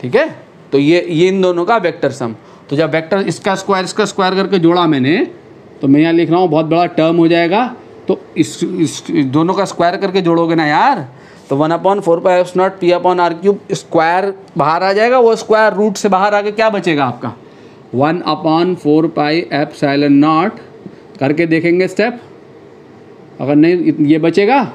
ठीक है, तो ये इन दोनों का वेक्टर सम। तो जब वेक्टर इसका स्क्वायर करके जोड़ा मैंने, तो मैं यहाँ लिख रहा हूँ बहुत बड़ा टर्म हो जाएगा, तो इस दोनों का स्क्वायर करके जोड़ोगे ना यार, तो 1/4πε0 p/r³ स्क्वायर बाहर आ जाएगा, वो स्क्वायर रूट से बाहर आके क्या बचेगा आपका, 1/4πε0 करके देखेंगे स्टेप, अगर नहीं ये बचेगा,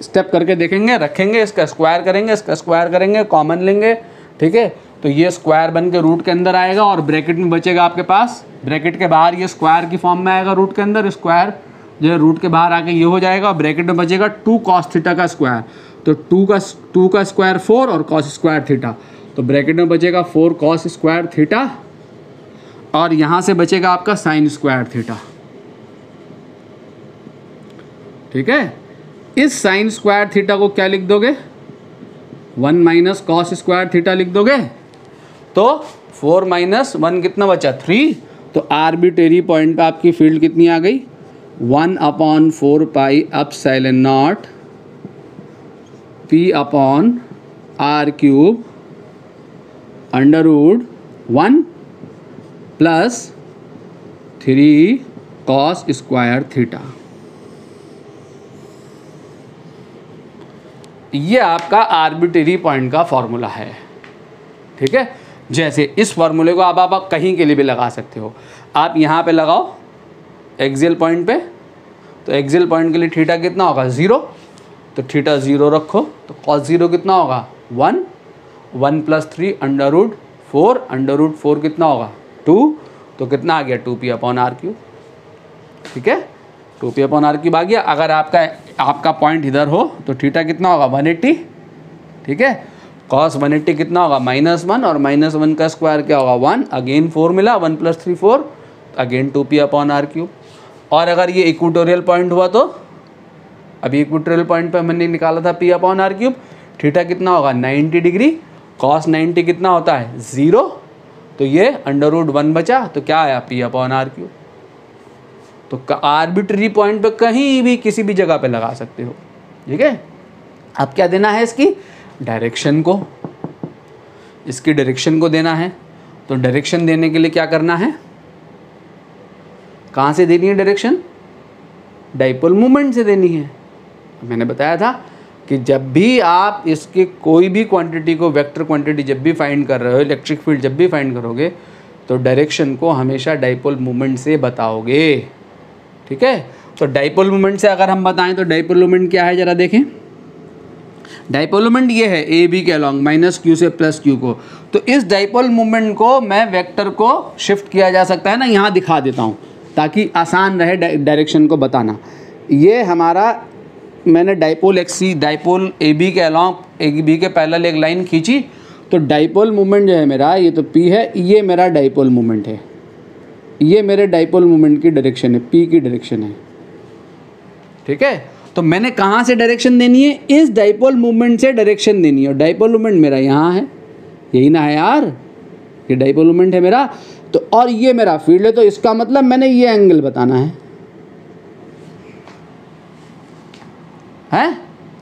स्टेप करके देखेंगे, रखेंगे, इसका स्क्वायर करेंगे, इसका स्क्वायर करेंगे, कॉमन लेंगे। ठीक है, तो ये स्क्वायर बन के रूट के अंदर आएगा और ब्रैकेट में बचेगा आपके पास, ब्रैकेट के बाहर ये स्क्वायर की फॉर्म में आएगा, रूट के अंदर स्क्वायर जो है रूट के बाहर आके ये हो जाएगा, और ब्रैकेट में बचेगा 2 cos थीटा का स्क्वायर, तो 2 का स्क्वायर 4 और cos स्क्वायर थीटा, तो ब्रैकेट में बचेगा 4 cos स्क्वायर थीटा, और यहाँ से बचेगा आपका साइन स्क्वायर थीटा। ठीक है, इस साइन स्क्वायर थीटा को क्या लिख दोगे, 1 माइनस कॉस स्क्वायर थीटा लिख दोगे, तो 4 - 1 कितना बचा, 3, तो आर्बिट्रेरी पॉइंट पे आपकी फील्ड कितनी आ गई, 1/4πε0 p/r³ √1 + 3 cos स्क्वायर थीटा। ये आपका आर्बिट्रेरी पॉइंट का फॉर्मूला है। ठीक है, जैसे इस फॉर्मूले को आप कहीं के लिए भी लगा सकते हो। आप यहाँ पे लगाओ एक्सियल पॉइंट पे, तो एक्सियल पॉइंट के लिए थीटा कितना होगा, 0, तो थीटा 0 रखो, तो cos 0 कितना होगा, 1 + 3 √4 √4 कितना होगा, 2, तो कितना आ गया, 2p/r³। ठीक है, 2p/r³ आ गया। अगर आपका पॉइंट इधर हो तो थीटा कितना होगा, 180। ठीक है, cos 180 कितना होगा, -1, और -1 का स्क्वायर क्या होगा, 1, अगेन 4 मिला, 1 + 3 4, अगेन 2p/r³। और अगर ये इक्वेटोरियल पॉइंट हुआ तो अभी इक्वेटोरियल पॉइंट पे हमने निकाला था p/r³, थीटा कितना होगा, 90 डिग्री, cos 90 कितना होता है, 0, तो ये √1 बचा, तो क्या आया, p/r³। तो आर्बिट्रेरी पॉइंट पे कहीं भी किसी भी जगह पे लगा सकते हो। ठीक है, अब क्या देना है, इसकी डायरेक्शन को, इसकी डायरेक्शन को देना है। तो डायरेक्शन देने के लिए क्या करना है, कहाँ से देनी है डायरेक्शन, डाइपोल मोमेंट से देनी है। मैंने बताया था कि जब भी आप इसके कोई भी क्वांटिटी को, वेक्टर क्वांटिटी जब भी फाइंड कर रहे हो, इलेक्ट्रिक फील्ड जब भी फाइंड करोगे, तो डायरेक्शन को हमेशा डाइपोल मोमेंट से बताओगे। ठीक है, तो डाइपोल मोमेंट से अगर हम बताएं तो डाइपोल मोमेंट क्या है, जरा देखें। डाइपोल मोमेंट ये है ए बी के अलॉन्ग -q से +q को। तो इस डाइपोल मोमेंट को मैं वेक्टर को शिफ्ट किया जा सकता है ना, यहाँ दिखा देता हूँ ताकि आसान रहे डायरेक्शन को बताना। ये हमारा, मैंने डाइपोल ए बी के अलॉन्ग, ए बी के पैरेलल एक लाइन खींची, तो डाइपोल मोमेंट जो है मेरा, ये तो p है, ये मेरा डाइपोल मोमेंट है, ये मेरे डाइपोल मोमेंट की डायरेक्शन है, p की डायरेक्शन है। ठीक है, तो मैंने कहाँ से डायरेक्शन देनी है, इस डाइपोल मोमेंट से डायरेक्शन देनी है, और डाइपोल मोमेंट मेरा यहाँ है, यही ना है यार, ये डाइपोल मोमेंट है मेरा, तो और ये मेरा फील्ड है, तो इसका मतलब मैंने ये एंगल बताना है,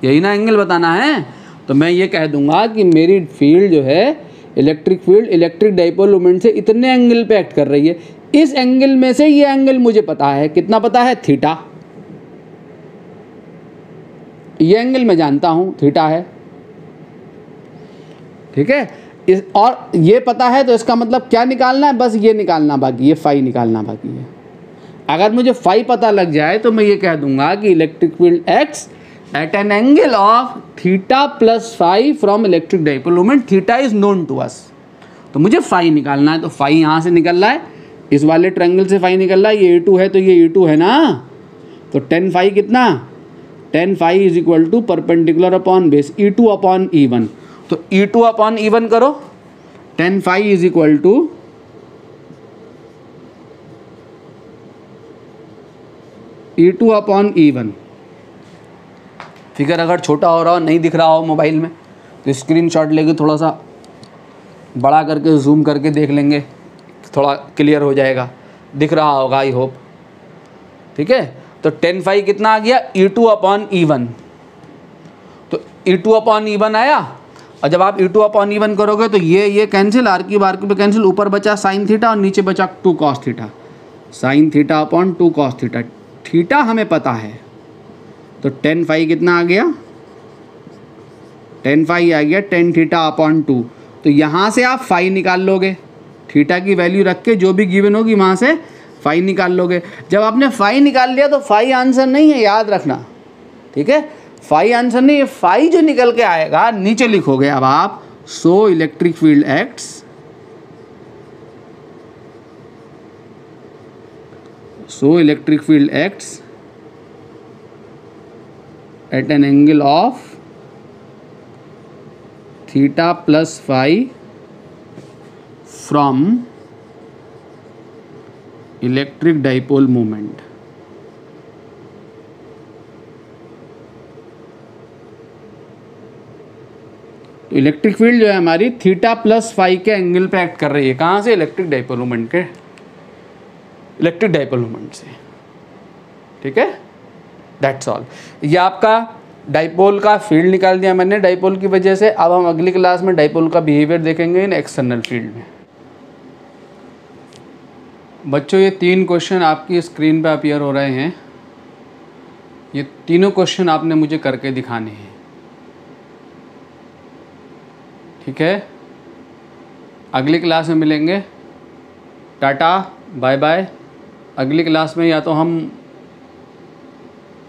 यही ना एंगल बताना है। तो मैं ये कह दूंगा कि मेरी फील्ड जो है, electric field electric dipole moment से इतने एंगल पे एक्ट कर रही है, इस एंगल में से ये एंगल मुझे पता है, कितना पता है, थीटा। ये एंगल मैं जानता हूँ थीटा है। ठीक है, और ये पता है तो इसका मतलब क्या निकालना है, बस ये निकालना बाकी है, फाई निकालना बाकी है। अगर मुझे फाई पता लग जाए तो मैं ये कह दूंगा कि electric field acts at an angle of theta plus phi from electric dipole moment, theta is known to us. तो मुझे फाई निकालना है, तो फाई यहाँ से निकल रहा है, इस वाले ट्रायंगल से फाई निकल रहा है, ये A2 है तो ये E2 है ना, तो टेन फाई कितना, tan phi is equal to perpendicular upon base E2 upon E1। तो E2 अपॉन E1 करो, tan phi is equal to E2 upon E1। Figure अगर छोटा हो रहा हो, नहीं दिख रहा हो मोबाइल में, तो स्क्रीनशॉट लेके थोड़ा सा बड़ा करके जूम करके देख लेंगे, थोड़ा क्लियर हो जाएगा, दिख रहा होगा आई होप। ठीक है, तो टेन फाई कितना आ गया, E2 अपॉन E1। तो E2 अपॉन E1 आया, और जब आप E2 अपॉन E1 करोगे तो ये कैंसिल, आर की बार पे कैंसिल, ऊपर बचा साइन थीटा और नीचे बचा 2 cos theta, sine theta upon 2 cos theta. Theta हमें पता है, तो टेन फाई कितना आ गया, टेन फाई आ गया टेन थीटा अपॉन 2। तो यहाँ से आप फाई निकाल लोगे, थीटा की वैल्यू रख के जो भी गिवन होगी वहाँ से फाई निकाल लोगे। जब आपने फाई निकाल लिया तो फाई आंसर नहीं है, याद रखना। ठीक है, फाई आंसर नहीं है, फाई जो निकल के आएगा नीचे लिखोगे अब आप, so electric field acts, so electric field acts at an angle of theta plus phi from electric dipole moment. तो इलेक्ट्रिक फील्ड जो है हमारी थीटा प्लस फाई के एंगल पे एक्ट कर रही है, कहाँ से, इलेक्ट्रिक डाइपोल मोमेंट के, इलेक्ट्रिक डाइपोल मोमेंट से। ठीक है, दैट्स ऑल। ये आपका डाइपोल का फील्ड निकाल दिया मैंने डाइपोल की वजह से। अब हम अगली क्लास में डाइपोल का बिहेवियर देखेंगे इन एक्सटर्नल फील्ड में। बच्चों, ये 3 क्वेश्चन आपकी स्क्रीन पे अपीयर हो रहे हैं, ये तीनों क्वेश्चन आपने मुझे करके दिखाने हैं। ठीक है, अगली क्लास में मिलेंगे, टाटा बाय बाय। अगली क्लास में या तो हम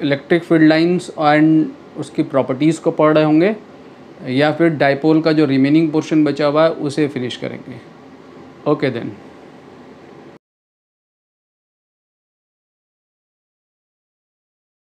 इलेक्ट्रिक फील्ड लाइंस एंड उसकी प्रॉपर्टीज़ को पढ़ रहे होंगे, या फिर डाइपोल का जो रिमेनिंग पोर्शन बचा हुआ है उसे फिनिश करेंगे। Okay then.